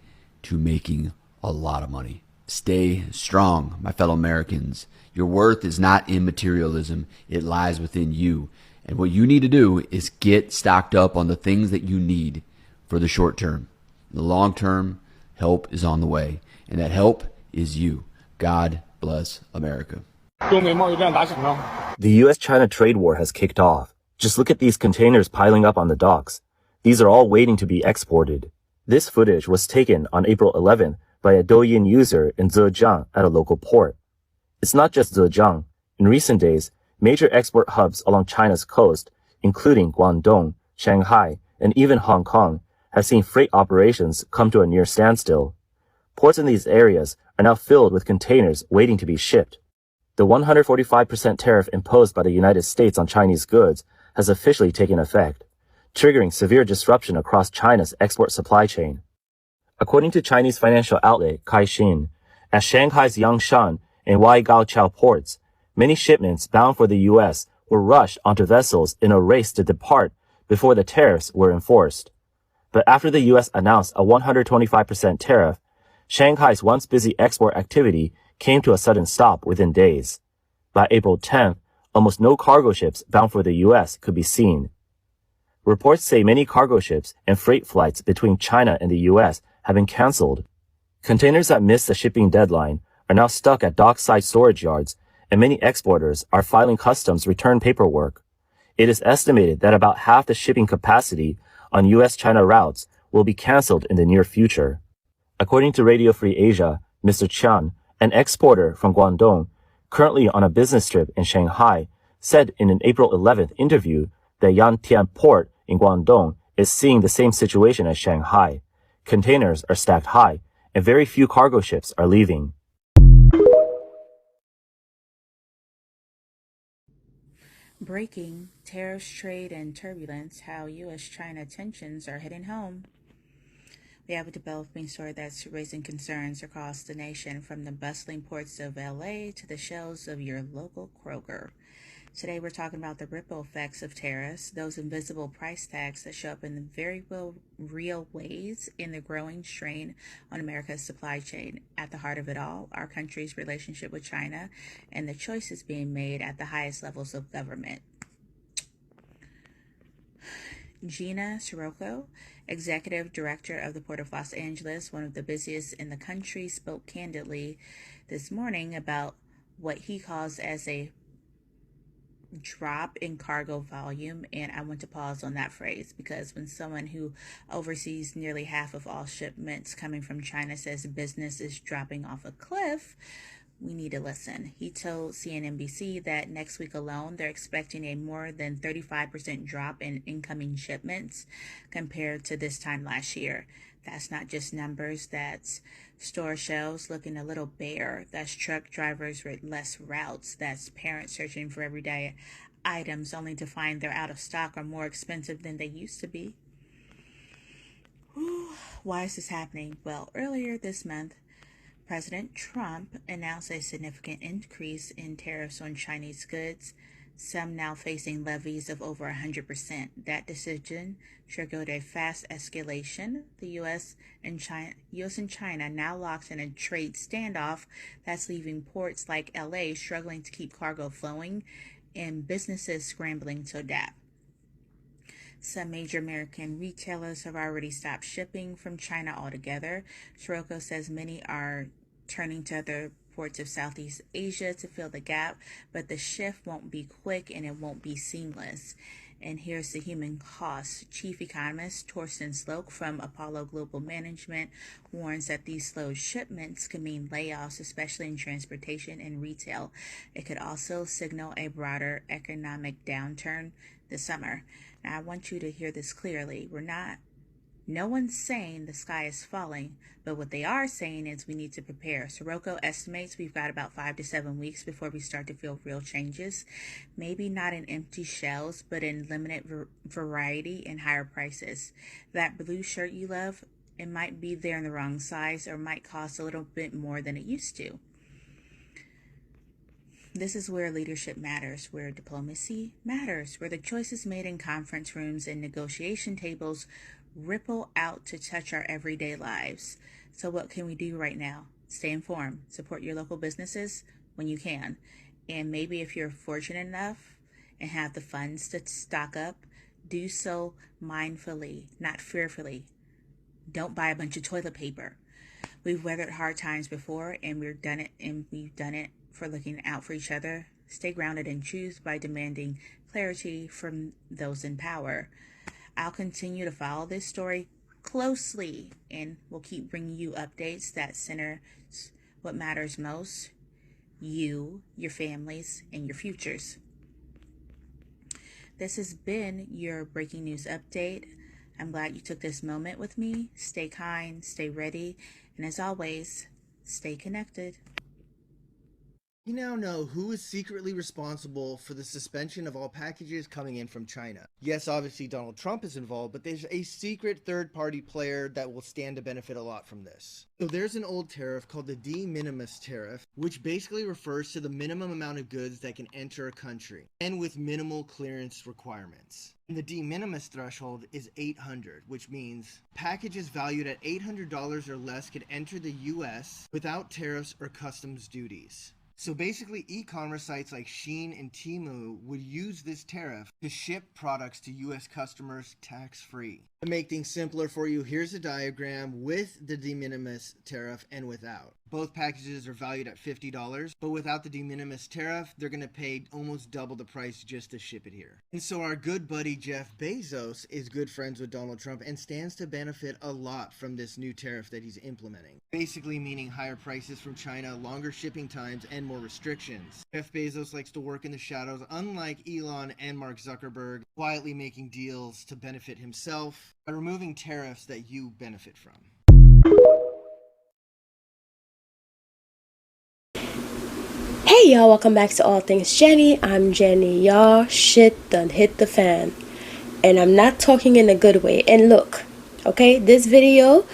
to making a lot of money. Stay strong, my fellow Americans. Your worth is not in materialism. It lies within you. And what you need to do is get stocked up on the things that you need for the short term. In the long term, help is on the way. And that help is you. God bless America. The U.S.-China trade war has kicked off. Just look at these containers piling up on the docks. These are all waiting to be exported. This footage was taken on April 11th by a Douyin user in Zhejiang at a local port. It's not just Zhejiang. In recent days, major export hubs along China's coast, including Guangdong, Shanghai, and even Hong Kong, have seen freight operations come to a near standstill. Ports in these areas are now filled with containers waiting to be shipped. The 145% tariff imposed by the United States on Chinese goods has officially taken effect. triggering severe disruption across China's export supply chain. According to Chinese financial outlet Caixin, at Shanghai's Yangshan and Waigaoqiao ports, many shipments bound for the U.S. were rushed onto vessels in a race to depart before the tariffs were enforced. But after the U.S. announced a 125% tariff, Shanghai's once busy export activity came to a sudden stop within days. By April 10th, almost no cargo ships bound for the U.S. could be seen. Reports say many cargo ships and freight flights between China and the U.S. have been canceled. Containers that missed the shipping deadline are now stuck at dockside storage yards, and many exporters are filing customs return paperwork. It is estimated that about half the shipping capacity on U.S.-China routes will be canceled in the near future. According to Radio Free Asia, Mr. Qian, an exporter from Guangdong, currently on a business trip in Shanghai, said in an April 11th interview that Yantian Port in Guangdong is seeing the same situation as Shanghai. Containers are stacked high, and very few cargo ships are leaving. Breaking tariffs, trade, and turbulence, how U.S.-China tensions are heading home. We have a developing story that's raising concerns across the nation, from the bustling ports of LA to the shelves of your local Kroger. Today we're talking about the ripple effects of tariffs, those invisible price tags that show up in very real ways in the growing strain on America's supply chain. At the heart of it all, our country's relationship with China and the choices being made at the highest levels of government. Gina Sirocco, Executive Director of the Port of Los Angeles, one of the busiest in the country, spoke candidly this morning about what he calls as a drop in cargo volume. And I want to pause on that phrase, because when someone who oversees nearly half of all shipments coming from China says business is dropping off a cliff, we need to listen. He told CNBC that next week alone, they're expecting a more than 35% drop in incoming shipments compared to this time last year. That's not just numbers, that's store shelves looking a little bare. That's truck drivers with less routes. That's parents searching for everyday items only to find they're out of stock or more expensive than they used to be. Whew. Why is this happening? Well, earlier this month, President Trump announced a significant increase in tariffs on Chinese goods, some now facing levies of over 100%. That decision triggered a fast escalation. The U.S. and China now locked in a trade standoff that's leaving ports like LA struggling to keep cargo flowing and businesses scrambling to adapt. Some major American retailers have already stopped shipping from China altogether. Sirocco says many are turning to other ports of Southeast Asia to fill the gap, but the shift won't be quick and it won't be seamless. And here's the human cost. Chief economist Torsten Sloke from Apollo Global Management warns that these slowed shipments could mean layoffs, especially in transportation and retail. It could also signal a broader economic downturn this summer. Now, I want you to hear this clearly. No one's saying the sky is falling, but what they are saying is we need to prepare. Sirocco estimates we've got about 5 to 7 weeks before we start to feel real changes. Maybe not in empty shelves, but in limited variety and higher prices. That blue shirt you love, it might be there in the wrong size or might cost a little bit more than it used to. This is where leadership matters, where diplomacy matters, where the choices made in conference rooms and negotiation tables ripple out to touch our everyday lives. So what can we do right now? Stay informed, support your local businesses when you can, and maybe if you're fortunate enough and have the funds to stock up, do so mindfully, not fearfully. Don't buy a bunch of toilet paper. We've weathered hard times before, and we've done it for looking out for each other. Stay grounded and choose by demanding clarity from those in power. I'll continue to follow this story closely, and we'll keep bringing you updates that center what matters most: you, your families, and your futures. This has been your breaking news update. I'm glad you took this moment with me. Stay kind, stay ready, and as always, stay connected. We now know who is secretly responsible for the suspension of all packages coming in from China. Yes, obviously Donald Trump is involved, but there's a secret third-party player that will stand to benefit a lot from this. So there's an old tariff called the de minimis tariff, which basically refers to the minimum amount of goods that can enter a country, and with minimal clearance requirements. And the de minimis threshold is 800, which means packages valued at $800 or less could enter the US without tariffs or customs duties. So basically, e-commerce sites like Shein and Temu would use this tariff to ship products to US customers tax-free. To make things simpler for you, here's a diagram with the de minimis tariff and without. Both packages are valued at $50, but without the de minimis tariff, they're going to pay almost double the price just to ship it here. And so our good buddy Jeff Bezos is good friends with Donald Trump and stands to benefit a lot from this new tariff that he's implementing. Basically meaning higher prices from China, longer shipping times, and more restrictions. Jeff Bezos likes to work in the shadows, unlike Elon and Mark Zuckerberg, quietly making deals to benefit himself by removing tariffs that you benefit from. Hey y'all, welcome back to All Things Jenny. I'm Jenny. Y'all, shit done hit the fan. And I'm not talking in a good way. And look, okay, this video,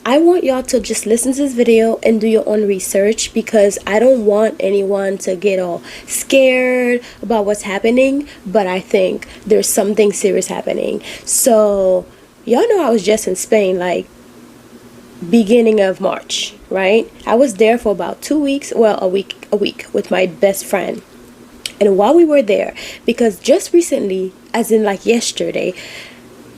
I want y'all to just listen to this video and do your own research, because I don't want anyone to get all scared about what's happening, but I think there's something serious happening. So y'all know I was just in Spain like beginning of March, right? I was there for about 2 weeks, well, a week with my best friend. And while we were there, because just recently, as in like yesterday,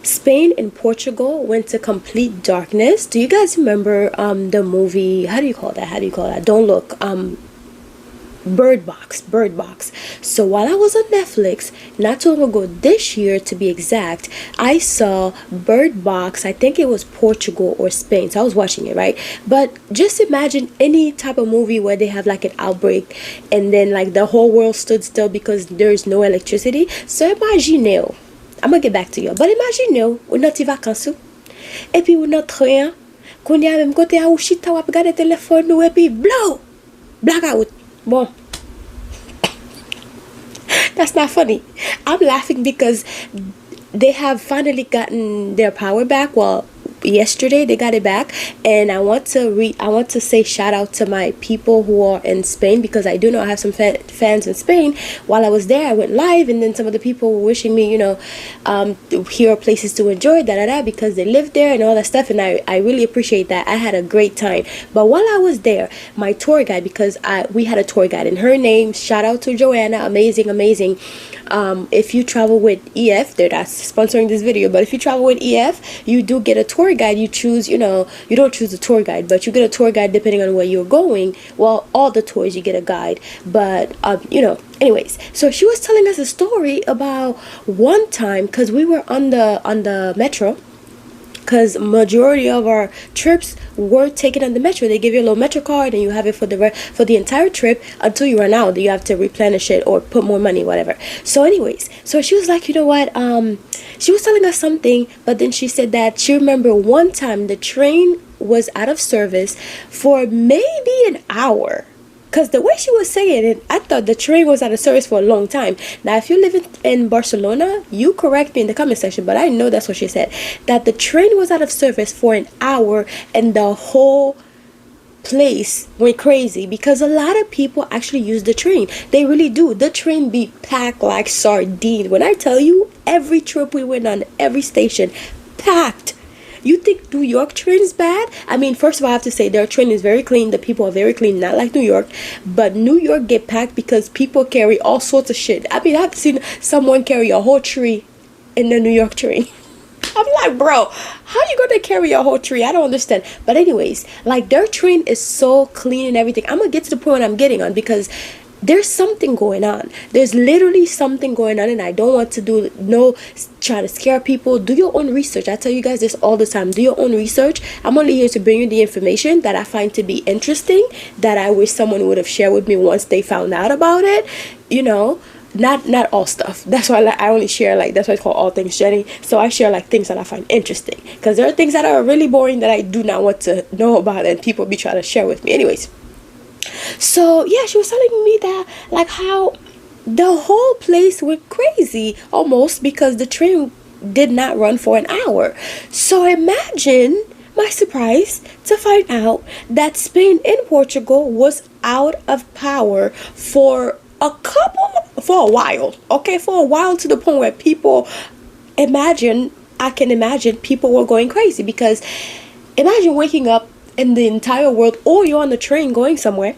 Spain and Portugal went to complete darkness. Do you guys remember the movie, how do you call that? Don't Look, Bird Box. So while I was on Netflix, not too long ago, this year to be exact, I saw Bird Box. I think it was Portugal or Spain. So I was watching it, right? But just imagine any type of movie where they have like an outbreak and then like the whole world stood still because there's no electricity. So imaginez, I'm gonna get back to you, but imaginez, ou nan ti vacances, et puis ou nan train, qu'on y a même côté à ou chita ou regarder téléphone ou et puis blow, blackout. Bon, that's not funny. I'm laughing because they have finally gotten their power back. Well, yesterday they got it back, and I want to say shout out to my people who are in Spain, because I do know I have some fans in Spain. While I was there, I went live, and then some of the people were wishing me, here are places to enjoy, because they live there and all that stuff, and I really appreciate that. I had a great time. But while I was there, my tour guide, because we had a tour guide, and her name, shout out to Joanna, amazing. If you travel with EF, they're not sponsoring this video, but if you travel with EF, you do get a tour guide. You choose, you don't choose a tour guide, but you get a tour guide depending on where you're going. Well, all the tours you get a guide, but anyways, so she was telling us a story about one time, because we were on the metro, because majority of our trips were taken on the metro. They give you a little metro card and you have it for the entire trip until you run out. You have to replenish it or put more money, whatever. So anyways, so she was like, you know what, she was telling us something, but then she said that she remembered one time the train was out of service for maybe an hour. Because the way she was saying it, I thought the train was out of service for a long time. Now, if you live in Barcelona, you correct me in the comment section, but I know that's what she said. That the train was out of service for an hour and the whole place went crazy, because a lot of people actually use the train. They really do. The train be packed like sardine. When I tell you, every trip we went on, every station, packed. You think New York train is bad? I mean, first of all, I have to say their train is very clean. The people are very clean, not like New York. But New York get packed because people carry all sorts of shit. I mean, I've seen someone carry a whole tree in the New York train. I'm like, bro, how you gonna carry a whole tree? I don't understand. But anyways, like, their train is so clean and everything. I'm gonna get to the point I'm getting on, because there's something going on. There's literally something going on, and I don't want to try to scare people. Do your own research. I tell you guys this all the time. Do your own research. I'm only here to bring you the information that I find to be interesting, that I wish someone would have shared with me once they found out about it. Not all stuff. That's why I only share, that's why it's called All Things Jenny. So I share things that I find interesting, because there are things that are really boring that I do not want to know about, and people be trying to share with me. Anyways, So yeah, she was telling me that like how the whole place went crazy almost because the train did not run for an hour. So imagine my surprise to find out that Spain and Portugal was out of power for a while. Okay, for a while, to the point where people I can imagine people were going crazy, because imagine waking up in the entire world, or you're on the train going somewhere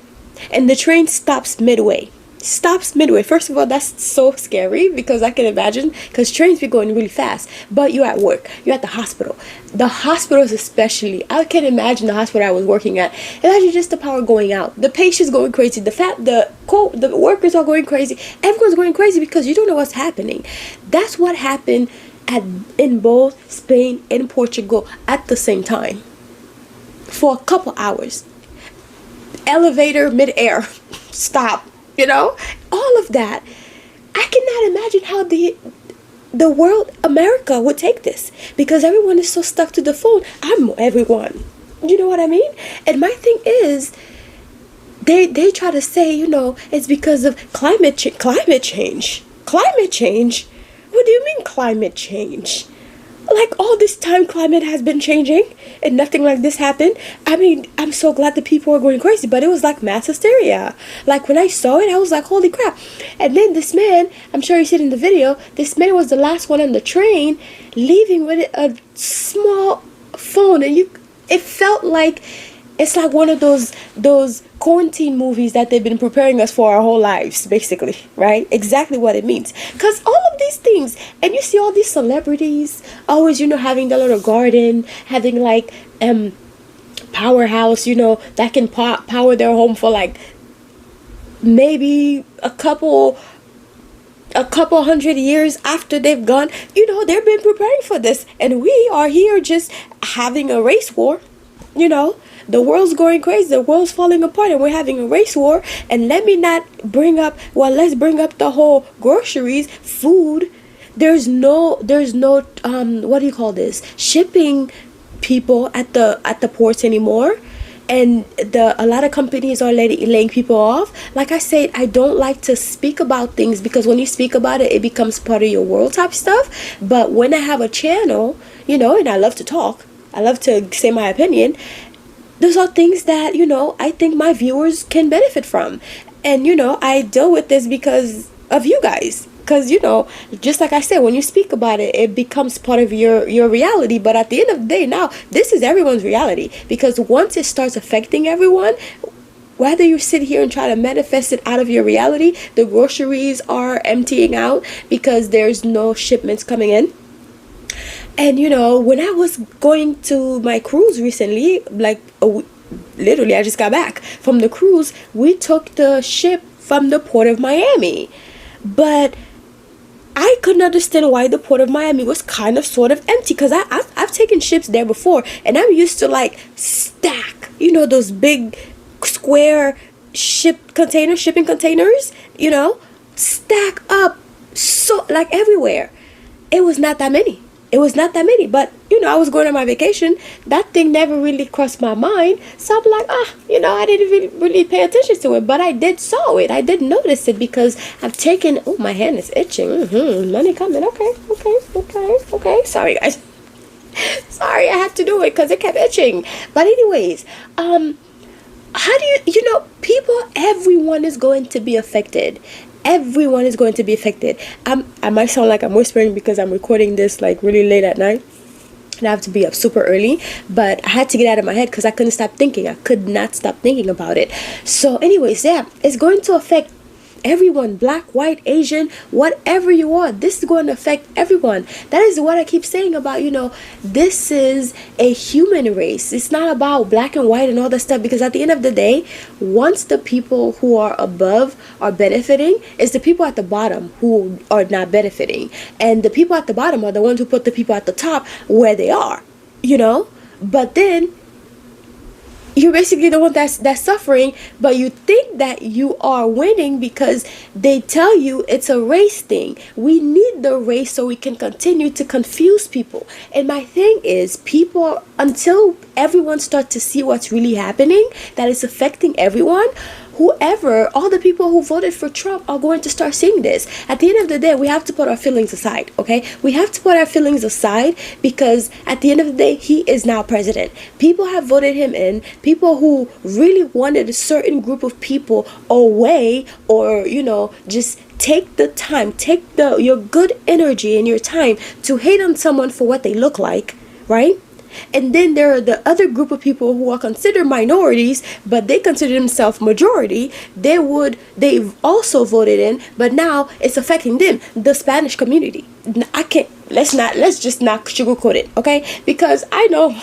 and the train stops midway. First of all, that's so scary, because I can imagine, because trains be going really fast, but you're at work, you're at the hospitals especially. I can imagine the hospital I was working at. Imagine just the power going out, the patients going crazy, the workers are going crazy, everyone's going crazy because you don't know what's happening. That's what happened in both Spain and Portugal at the same time for a couple hours. Elevator midair, stop. All of that. I cannot imagine how the world, America, would take this, because everyone is so stuck to the phone. I'm everyone. You know what I mean? And my thing is, they try to say, it's because of climate change. Climate change? What do you mean climate change? Like, all this time climate has been changing and nothing like this happened. I mean, I'm so glad that people are going crazy, but it was like mass hysteria. Like, when I saw it, I was like, holy crap. And then this man, I'm sure you see it in the video, this man was the last one on the train, leaving with a small phone, and it felt like it's like one of those quarantine movies that they've been preparing us for our whole lives, basically, right? Exactly what it means. Because all of these things, and you see all these celebrities always, having their little garden, having like powerhouse, that can power their home for like maybe a couple 100 years after they've gone. They've been preparing for this, and we are here just having a race war. The world's going crazy, the world's falling apart, and we're having a race war. And let's bring up the whole groceries, food. There's no what do you call this, shipping people at the ports anymore, and a lot of companies are laying people off. Like I said, I don't like to speak about things, because when you speak about it, it becomes part of your world type stuff. But when I have a channel, and I love to talk, I love to say my opinion, those are things that, I think my viewers can benefit from. And, I deal with this because of you guys. Because, just like I said, when you speak about it, it becomes part of your reality. But at the end of the day, now, this is everyone's reality. Because once it starts affecting everyone, whether you sit here and try to manifest it out of your reality, the groceries are emptying out because there's no shipments coming in. And when I was going to my cruise recently, like literally I just got back from the cruise, we took the ship from the port of Miami. But I couldn't understand why the port of Miami was kind of sort of empty, because I've taken ships there before, and I'm used to like stack, those big square shipping containers, stack up so like everywhere. It was not that many. But I was going on my vacation. That thing never really crossed my mind. So I'm like, I didn't really pay attention to it. But I did saw it. I did notice it, because I've taken. Oh, my hand is itching. Money coming. Okay. Sorry, guys. Sorry, I had to do it because it kept itching. But anyways, how do people? Everyone is going to be affected. Everyone is going to be affected. I might sound like I'm whispering because I'm recording this like really late at night, and I have to be up super early, but I had to get out of my head because I couldn't stop thinking. I could not stop thinking about it. So anyways, yeah, it's going to affect everyone, black, white, Asian, whatever you are. This is going to affect everyone. That is what I keep saying about, this is a human race. It's not about black and white and all that stuff, because at the end of the day, once the people who are above are benefiting, it's the people at the bottom who are not benefiting. And the people at the bottom are the ones who put the people at the top where they are, But then you're basically the one that's suffering, but you think that you are winning because they tell you it's a race thing. We need the race so we can continue to confuse people. And my thing is, people, until everyone starts to see what's really happening, that is affecting everyone, whoever, all the people who voted for Trump are going to start seeing this. At the end of the day, we have to put our feelings aside, okay? We have to put our feelings aside, because at the end of the day, he is now president. People have voted him in. People who really wanted a certain group of people away, or, you know, just take the time, take your good energy and your time to hate on someone for what they look like, right? And then there are the other group of people who are considered minorities, but they consider themselves majority. They've also voted in, but now it's affecting them, the Spanish community. Let's just not sugarcoat it, okay? Because I know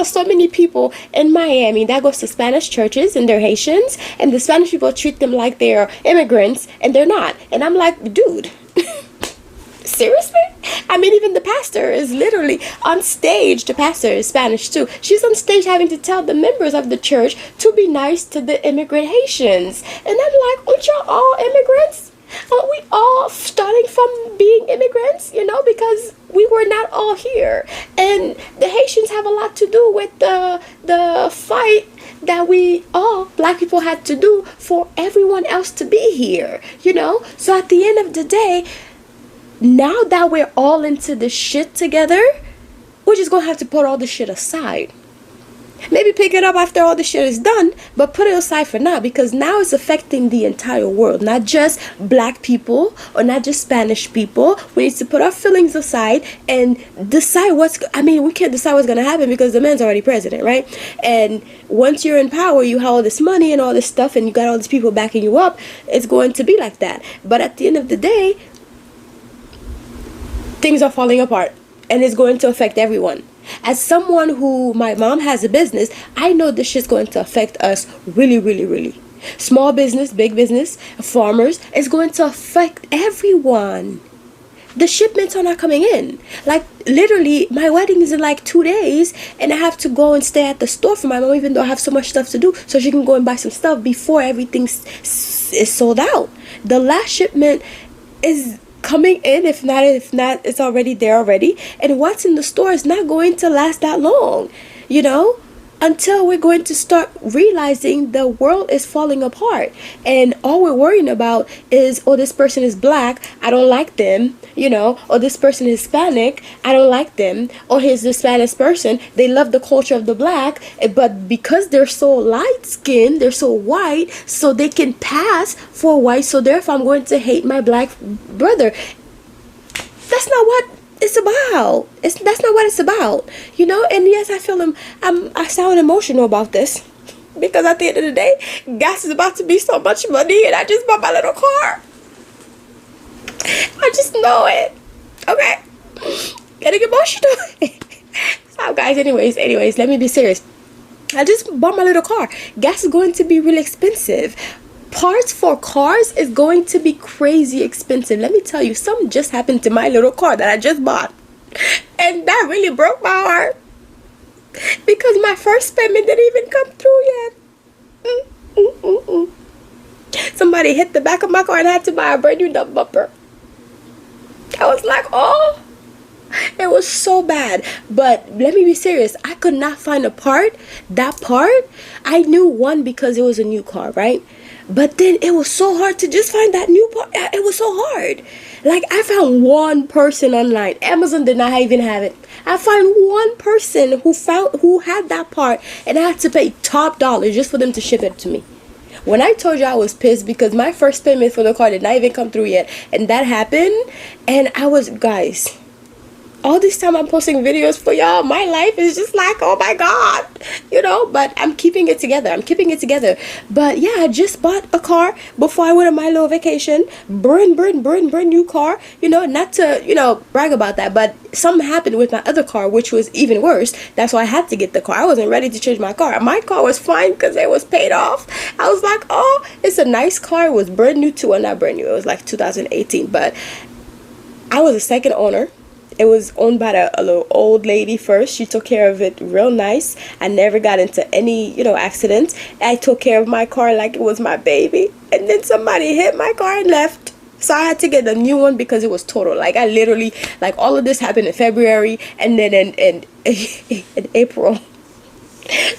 so many people in Miami that goes to Spanish churches and they're Haitians, and the Spanish people treat them like they're immigrants, and they're not. And I'm like, dude, seriously? I mean, even the pastor is literally on stage. The pastor is Spanish too. She's on stage having to tell the members of the church to be nice to the immigrant Haitians. And I'm like, aren't y'all all immigrants? Aren't we all starting from being immigrants? You know, because we were not all here. And the Haitians have a lot to do with the fight that we all black people had to do for everyone else to be here, you know? So at the end of the day, now that we're all into this shit together, we're just gonna have to put all the shit aside. Maybe pick it up after all the shit is done, but put it aside for now, because now it's affecting the entire world, not just black people or not just Spanish people. We need to put our feelings aside and decide we can't decide what's gonna happen because the man's already president, right? And once you're in power, you have all this money and all this stuff, and you got all these people backing you up. It's going to be like that. But at the end of the day, things are falling apart, and it's going to affect everyone. As someone who, my mom has a business, I know this shit's going to affect us really, really, really. Small business, big business, farmers, it's going to affect everyone. The shipments are not coming in. Like, literally, my wedding is in like 2 days, and I have to go and stay at the store for my mom, even though I have so much stuff to do, so she can go and buy some stuff before everything is sold out. The last shipment is coming in. If not, it's already there already. And what's in the store is not going to last that long, you know, until we're going to start realizing the world is falling apart. And all we're worrying about is, oh, this person is black, I don't like them, you know, or this person is Hispanic, I don't like them, or here's the Spanish person, they love the culture of the black, but because they're so light skinned, they're so white, so they can pass for white, so therefore I'm going to hate my black brother. That's not what it's about. That's not what it's about, you know. And yes, I sound emotional about this, because at the end of the day, gas is about to be so much money, and I just bought my little car. I just know it. Okay, getting emotional. So guys, anyways, let me be serious. I just bought my little car. Gas is going to be really expensive. Parts for cars is going to be crazy expensive. Let me tell you, something just happened to my little car that I just bought, and that really broke my heart, because my first payment didn't even come through yet. Somebody hit the back of my car and I had to buy a brand new dump bumper. I was like, oh, it was so bad. But let me be serious, I could not find that part. I knew one because it was a new car, right? But then it was so hard to just find that new part. It was so hard. Like, I found one person online. Amazon did not even have it. I found one person who had that part, and I had to pay top dollar just for them to ship it to me. When I told you I was pissed because my first payment for the car did not even come through yet, and that happened, and I was, guys, all this time I'm posting videos for y'all, my life is just like, oh my god, you know, but I'm keeping it together. But yeah, I just bought a car before I went on my little vacation. Brand new car, you know, not to, you know, brag about that, but something happened with my other car, which was even worse. That's why I had to get the car. I wasn't ready to change my car. My car was fine because it was paid off. I was like, oh, it's a nice car. It was brand new too. Well, not brand new, it was like 2018, but I was a second owner. It was owned by a little old lady first. She took care of it real nice. I never got into any, accidents. I took care of my car like it was my baby. And then somebody hit my car and left. So I had to get a new one because it was total. Like, I literally, like, all of this happened in February and then in April.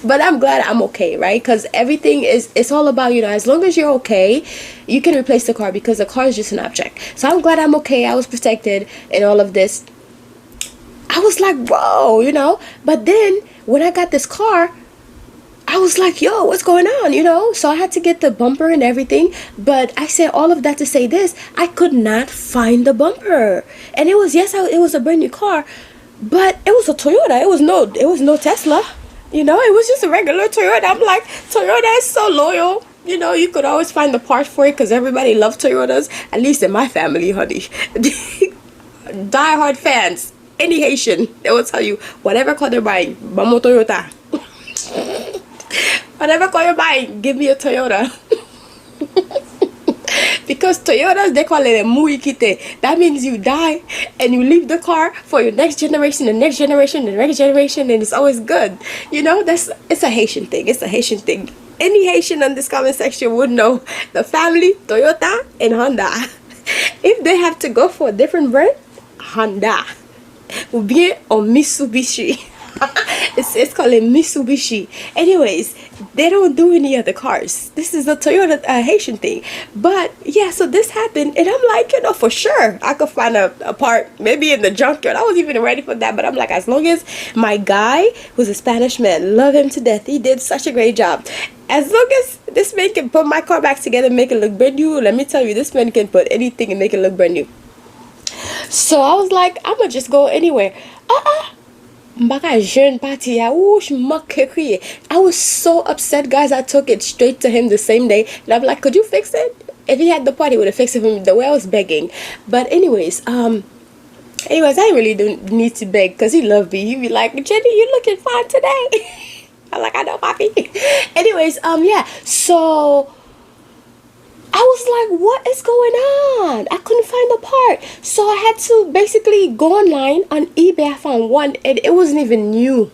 But I'm glad I'm okay, right? Because everything it's all about, as long as you're okay, you can replace the car because the car is just an object. So I'm glad I'm okay. I was protected in all of this. I was like, whoa, But then when I got this car, I was like, yo, what's going on, So I had to get the bumper and everything. But I said all of that to say this. I could not find the bumper. And it was a brand new car, but it was a Toyota. It was no Tesla. It was just a regular Toyota. I'm like, Toyota is so loyal. You could always find the part for it because everybody loves Toyotas. At least in my family, honey. Die-hard fans. Any Haitian, they will tell you, whatever car they're buying, Bamo Toyota. Whatever car you're buying, give me a Toyota. Because Toyotas, they call it a muikite. That means you die and you leave the car for your next generation, the next generation, the next generation, and it's always good. It's a Haitian thing. It's a Haitian thing. Any Haitian in this comment section would know the family, Toyota and Honda. If they have to go for a different brand, Honda. Ou bien or Mitsubishi. It's called a Mitsubishi. Anyways, they don't do any other cars. This is a Toyota Haitian thing. But yeah, so this happened, and I'm like, for sure I could find a part maybe in the junkyard. I was even ready for that, but I'm like, as long as my guy, who's a Spanish man, love him to death, he did such a great job. As long as this man can put my car back together and make it look brand new, let me tell you, this man can put anything and make it look brand new. So I was like, I'm gonna just go anywhere. I was so upset, guys. I took it straight to him the same day, and I'm like, could you fix it? If he had the part, he would have fixed it for me the way I was begging. But anyways, I really don't need to beg because he loved me. He'd be like, Jenny, you looking fine today. I'm like, I know, Poppy. Anyways, yeah, so I was like, what is going on? I couldn't find the part. So I had to basically go online on eBay. I found one, and it wasn't even new.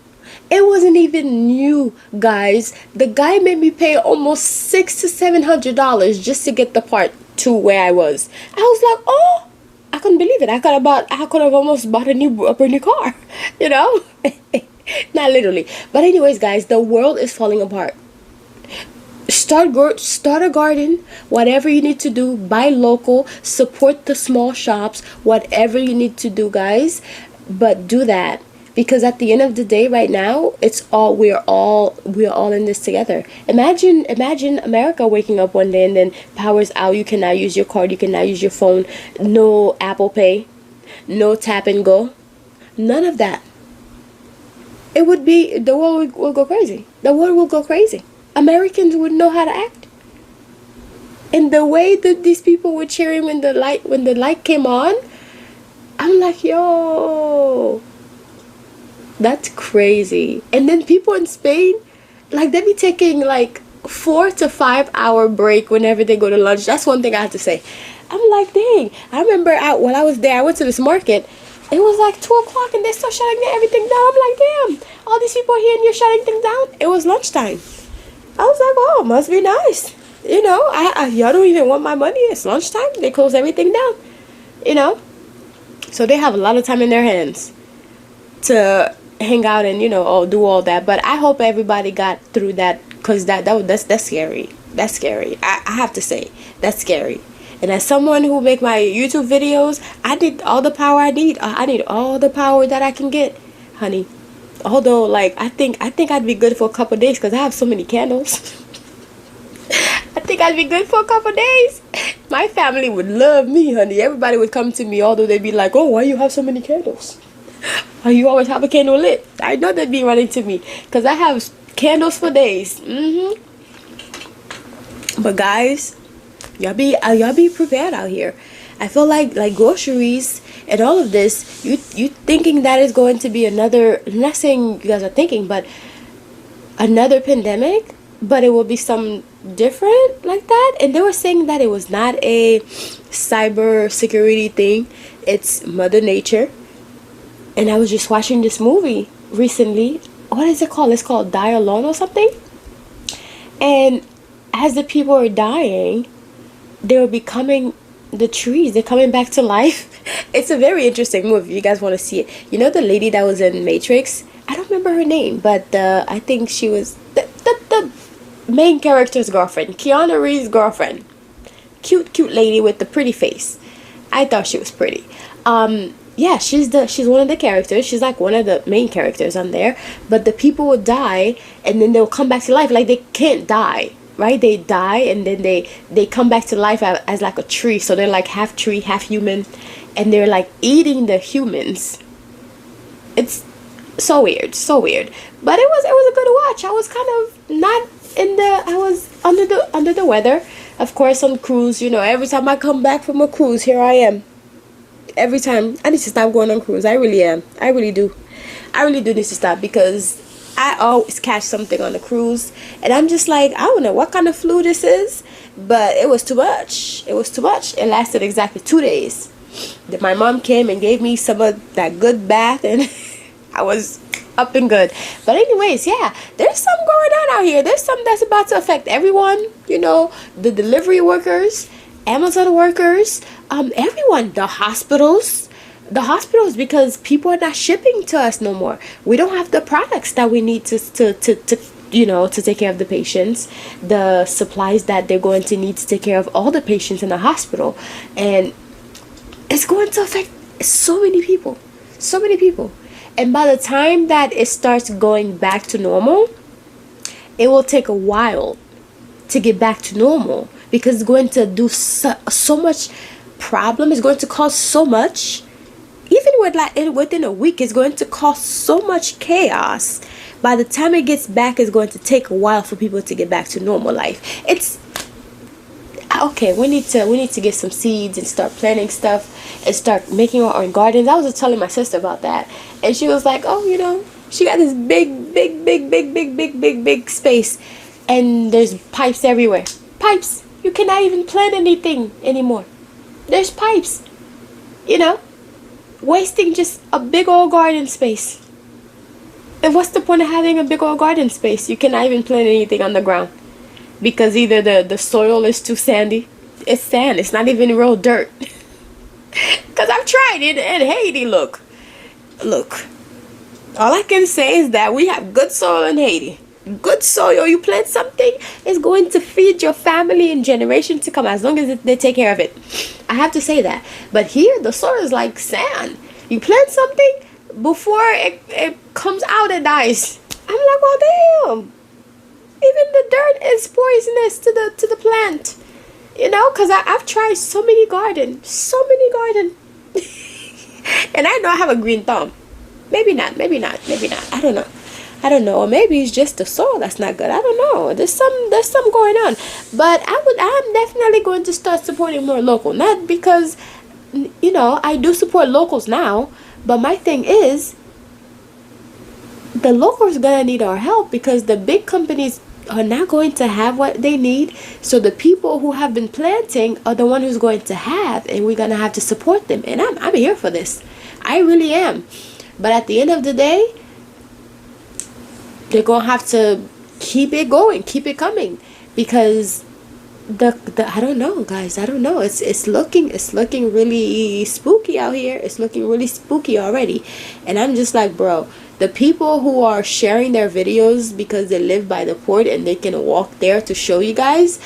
It wasn't even new, guys. The guy made me pay almost $600 to $700 just to get the part to where I was. I was like, oh, I couldn't believe it. I could have almost bought a brand new car, Not literally. But anyways, guys, the world is falling apart. Start a garden, whatever you need to do, buy local, support the small shops, whatever you need to do, guys. But do that, because at the end of the day, right now, we're all in this together. Imagine America waking up one day and then power's out. You cannot use your card, you cannot use your phone, no Apple Pay, no tap and go, none of that. The world will go crazy. The world will go crazy. Americans wouldn't know how to act. And the way that these people were cheering when the light came on, I'm like, yo, that's crazy. And then people in Spain, like, they be taking like 4 to 5 hour break whenever they go to lunch. That's one thing I have to say. I'm like, dang. I remember while I was there, I went to this market. It was like 2 o'clock and they're still shutting everything down. I'm like, damn, all these people here and you're shutting things down. It was lunchtime. I was like, oh, must be nice. Y'all don't even want my money. It's lunchtime. They close everything down. So they have a lot of time in their hands to hang out and, do all that. But I hope everybody got through that, because that's scary. That's scary. I have to say, that's scary. And as someone who make my YouTube videos, I need all the power I need. I need all the power that I can get, honey. Although, like, I think I'd be good for a couple days because I have so many candles. I think I'd be good for a couple days. My family would love me, honey. Everybody would come to me, although they'd be like, oh, why you have so many candles? Why you always have a candle lit? I know they'd be running to me because I have candles for days. But guys, y'all be prepared out here. I feel like groceries and all of this, you thinking that is going to be another, I'm not saying you guys are thinking, but another pandemic, but it will be some different like that. And they were saying that it was not a cyber security thing. It's Mother Nature. And I was just watching this movie recently. What is it called? It's called Die Alone or something. And as the people are dying, they were becoming the trees. They're coming back to life. It's a very interesting movie. You guys want to see it. You know the lady that was in Matrix? I don't remember her name, but I think she was the main character's girlfriend. Keanu Reeves' girlfriend. Cute lady with the pretty face. I thought she was pretty. Yeah, she's one of the characters. She's like one of the main characters on there. But the people will die and then they'll come back to life. Like, they can't die, right? They die and then they come back to life as like a tree. So they're like half tree, half human, and they're like eating the humans. It's so weird. But it was a good watch. I was kind of not I was under the weather. Of course, on cruise, you know, every time I come back from a cruise, here I am. Every time I need to stop going on cruise. I really am. I really do need to stop, because I always catch something on the cruise and I'm just like, I don't know what kind of flu this is, but it was too much. It lasted exactly 2 days. Then my mom came and gave me some of that good bath and I was up and good. But anyways, yeah, there's something going on out here. There's something that's about to affect everyone, you know, the delivery workers, Amazon workers, everyone, the hospitals, because people are not shipping to us no more. We don't have the products that we need to take care of the patients, the supplies that they're going to need to take care of all the patients in the hospital. And it's going to affect so many people. And by the time that it starts going back to normal, it will take a while to get back to normal, because it's going to do so much problem. It's going to cause so much. Even within a week, it's going to cause so much chaos. By the time it gets back, it's going to take a while for people to get back to normal life. It's okay. We need to get some seeds and start planting stuff and start making our own gardens. I was just telling my sister about that, and she was like, "Oh, you know, she got this big space, and there's pipes everywhere. Pipes. You cannot even plant anything anymore. There's pipes. You know, wasting just a big old garden space. And what's the point of having a big old garden space? You cannot even plant anything on the ground, because either the soil is too sandy. It's sand. It's not even real dirt. Because I've tried it in Haiti. Look. All I can say is that we have good soil in Haiti. Good soil. You plant something, it's going to feed your family in generations to come, as long as they take care of it. I have to say that. But here, the soil is like sand. You plant something, before it comes out, it dies. I'm like, well, damn. Even the dirt is poisonous to the plant. You know, because I've tried so many garden. And I know I have a green thumb. Maybe not. I don't know. Or maybe it's just the soil that's not good. I don't know. There's some going on. But I'm definitely going to start supporting more local. Not because, you know, I do support locals now. But my thing is, the locals are going to need our help, because the big companies are not going to have what they need. So the people who have been planting are the one who's going to have, and we're going to have to support them. And I'm here for this. I really am. But at the end of the day, they're gonna have to keep it going, keep it coming, because the I don't know, guys. I don't know. It's looking really spooky out here. It's looking really spooky already, and I'm just like, bro. The people who are sharing their videos because they live by the port and they can walk there to show you guys,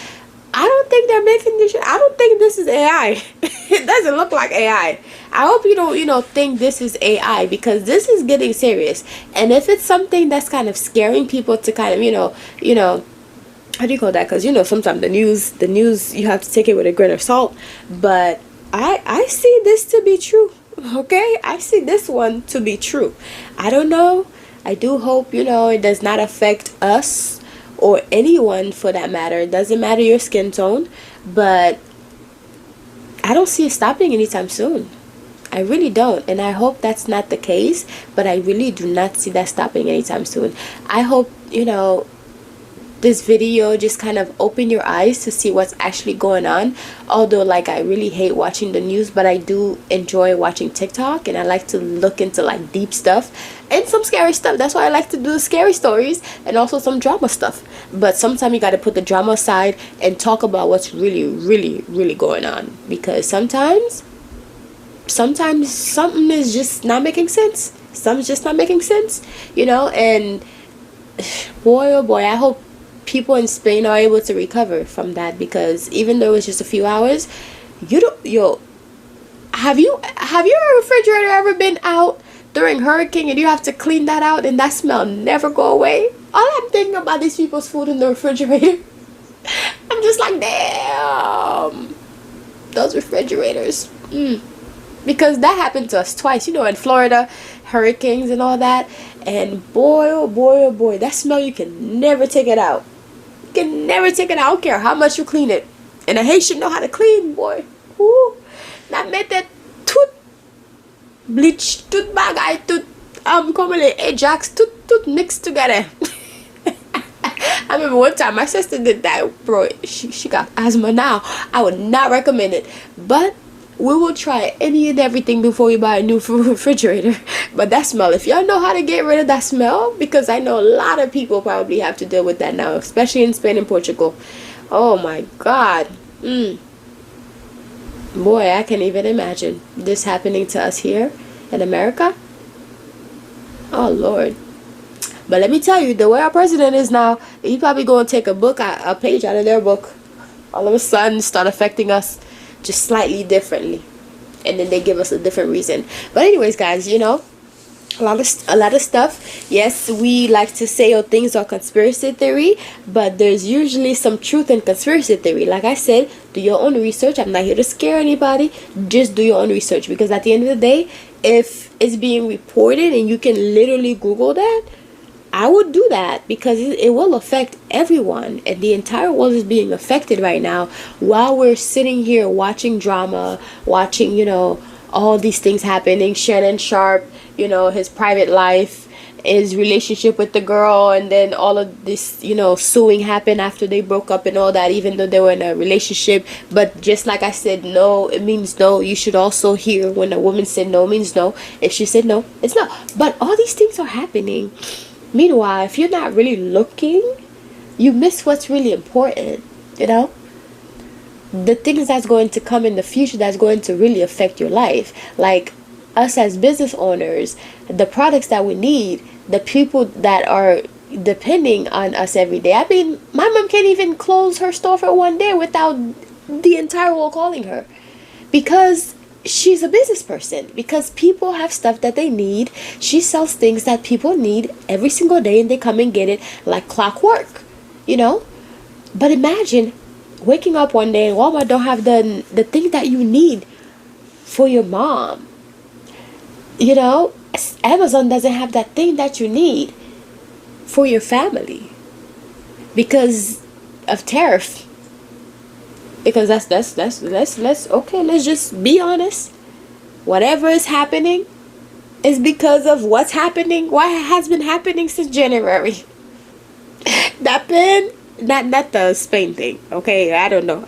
I don't think they're making this. I don't think this is AI. It doesn't look like AI. I hope you don't, think this is AI, because this is getting serious. And if it's something that's kind of scaring people to kind of, how do you call that? Because, sometimes the news, you have to take it with a grain of salt. But I see this to be true. Okay? I see this one to be true. I don't know. I do hope, it does not affect us or anyone for that matter. It doesn't matter your skin tone. But I don't see it stopping anytime soon. I really don't, and I hope that's not the case, but I really do not see that stopping anytime soon. I hope, this video just kind of open your eyes to see what's actually going on. Although, like, I really hate watching the news, but I do enjoy watching TikTok, and I like to look into like deep stuff and some scary stuff. That's why I like to do the scary stories and also some drama stuff. But sometimes you got to put the drama aside and talk about what's really going on, because sometimes something is just not making sense. Something's just not making sense, you know. And boy, oh boy, I hope people in Spain are able to recover from that, because even though it's just a few hours, have your refrigerator ever been out during hurricane and you have to clean that out and that smell never go away? All I'm thinking about these people's food in the refrigerator. I'm just like, damn, those refrigerators. Because that happened to us twice, you know, in Florida, hurricanes and all that. And boy, oh boy, oh boy, that smell, you can never take it out. You can never take it out. I don't care how much you clean it. And a Haitian know how to clean, boy. Woo. That made that tout bleach, tout bagay, tout comme les Ajax, tout mixed together. I remember one time my sister did that, bro. She got asthma now. I would not recommend it, but we will try any and everything before we buy a new refrigerator. But that smell, if y'all know how to get rid of that smell, because I know a lot of people probably have to deal with that now, especially in Spain and Portugal. Oh my God. Boy, I can't even imagine this happening to us here in America. Oh Lord. But let me tell you, the way our president is now, he probably going to take a page out of their book. All of a sudden start affecting us just slightly differently, and then they give us a different reason. But anyways, guys, you know, a lot of stuff. Yes, we like to say, oh, things are conspiracy theory, but there's usually some truth in conspiracy theory. Like I said, do your own research. I'm not here to scare anybody. Just do your own research, because at the end of the day, if it's being reported and you can literally Google that, I would do that, because it will affect everyone, and the entire world is being affected right now while we're sitting here watching drama, watching, you know, all these things happening. Shannon Sharp, you know, his private life, his relationship with the girl, and then all of this, you know, suing happened after they broke up and all that, even though they were in a relationship. But just like I said, no, it means no. You should also hear when a woman said no means no. If she said no, it's no. But all these things are happening. Meanwhile, if you're not really looking, you miss what's really important, you know? The things that's going to come in the future that's going to really affect your life. Like us as business owners, the products that we need, the people that are depending on us every day. I mean, my mom can't even close her store for one day without the entire world calling her. Because she's a business person, because people have stuff that they need. She sells things that people need every single day, and they come and get it like clockwork, you know. But imagine waking up one day and Walmart don't have the thing that you need for your mom, you know. Amazon doesn't have that thing that you need for your family because of tariff. Because let's just be honest. Whatever is happening is because of what's happening, what has been happening since January. That pen, not the Spain thing. Okay, I don't know.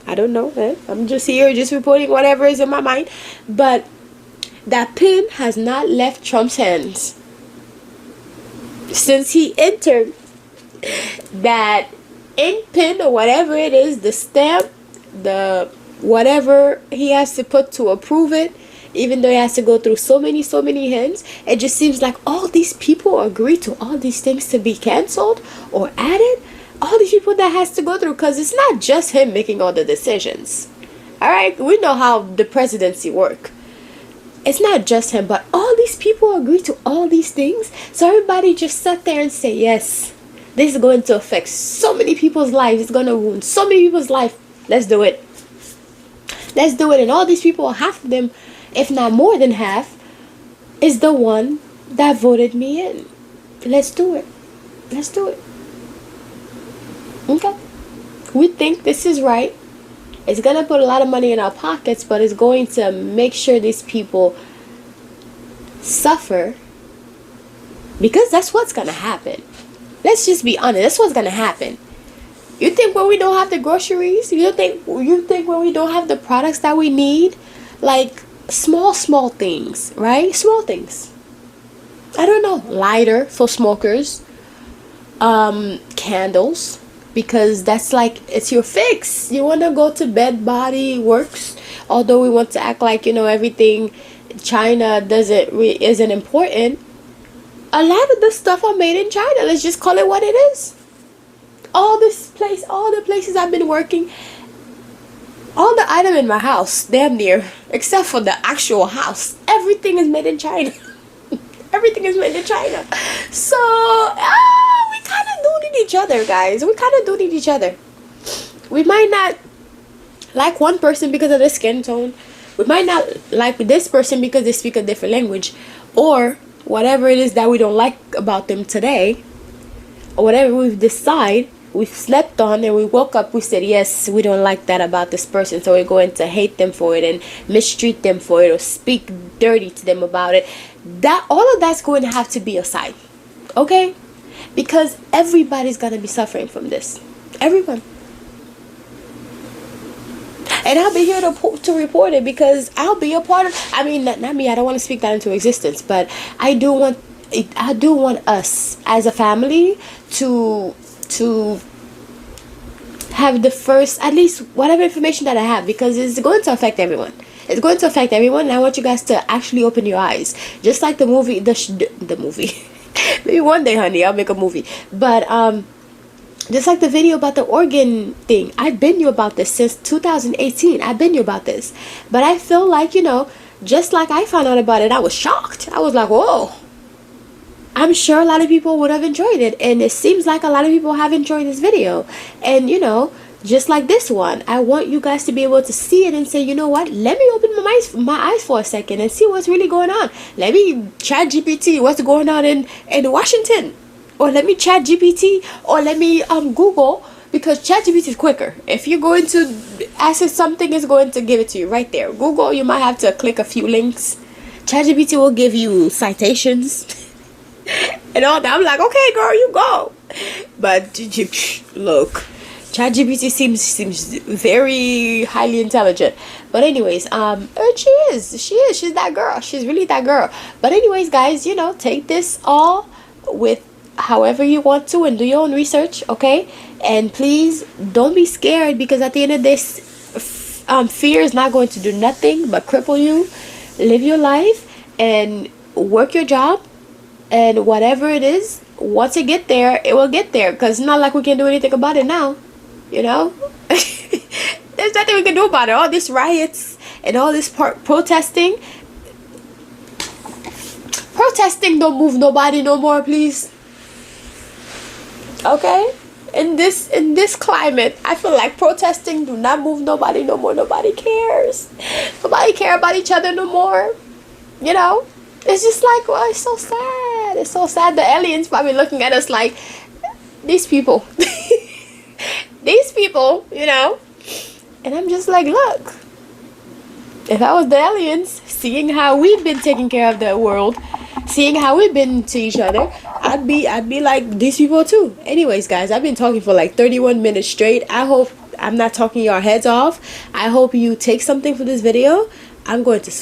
I'm just here, just reporting whatever is in my mind. But that pen has not left Trump's hands since he entered. That ink pen or whatever it is, the stamp, the whatever he has to put to approve it, even though he has to go through so many hands, it just seems like all these people agree to all these things to be canceled or added. All these people that has to go through, because it's not just him making all the decisions. All right, we know how the presidency work. It's not just him, but all these people agree to all these things. So everybody just sat there and say, yes, this is going to affect so many people's lives. It's going to ruin so many people's life. Let's do it. Let's do it. And all these people, half of them, if not more than half, is the one that voted me in. Let's do it. Let's do it. Okay. We think this is right. It's going to put a lot of money in our pockets, but it's going to make sure these people suffer, because that's what's going to happen. Let's just be honest. That's what's gonna happen. You think when we don't have the groceries, you think when we don't have the products that we need, like small things, right? Small things. I don't know, lighter for smokers, candles, because that's like, it's your fix. You want to go to bed, body works. Although we want to act like, you know, everything China isn't important. A lot of the stuff are made in China. Let's just call it what it is. All the places I've been working, all the item in my house, damn near, except for the actual house, everything is made in China. Everything is made in China. So we kind of do need each other, guys. We kind of do need each other. We might not like one person because of their skin tone. We might not like this person because they speak a different language, or whatever it is that we don't like about them today, or whatever we've slept on and we woke up, we said, yes, we don't like that about this person, so we're going to hate them for it and mistreat them for it or speak dirty to them about it. That all of that's going to have to be aside, okay? Because everybody's going to be suffering from this. Everyone. And I'll be here to report it, because I'll be a part of, I mean, not me, I don't want to speak that into existence, but I do want us as a family to have the first, at least whatever information that I have, because it's going to affect everyone. It's going to affect everyone, and I want you guys to actually open your eyes. Just like the movie, the movie. Maybe one day, honey, I'll make a movie. But just like the video about the organ thing, I've been knew about this since 2018. I've been knew about this. But I feel like, you know, just like I found out about it, I was shocked. I was like, whoa. I'm sure a lot of people would have enjoyed it, and it seems like a lot of people have enjoyed this video. And you know, just like this one, I want you guys to be able to see it and say, you know what, let me open my eyes for a second and see what's really going on. Let me chat GPT what's going on in Washington, or let me chat GPT, or let me Google, because chat GPT is quicker. If you're going to ask it something, it's going to give it to you right there. Google, you might have to click a few links. Chat GPT will give you citations and all that. I'm like, okay, girl, you go. But look, ChatGPT seems very highly intelligent. But anyways, she's that girl. She's really that girl. But anyways, guys, you know, take this all with however you want to and do your own research, okay? And please don't be scared, because at the end of this, fear is not going to do nothing but cripple you. Live your life and work your job. And whatever it is, once it get there, it will get there. Because it's not like we can do anything about it now. You know? There's nothing we can do about it. All these riots and all this protesting. Protesting don't move nobody no more, please. Okay? In this climate, I feel like protesting do not move nobody no more. Nobody cares. Nobody care about each other no more. You know? It's just like, well, it's so sad. It's so sad. The aliens probably looking at us like, these people. These people, you know. And I'm just like, look. If I was the aliens, seeing how we've been taking care of the world, seeing how we've been to each other, I'd be like these people too. Anyways, guys, I've been talking for like 31 minutes straight. I hope I'm not talking your heads off. I hope you take something from this video. I'm going to sleep.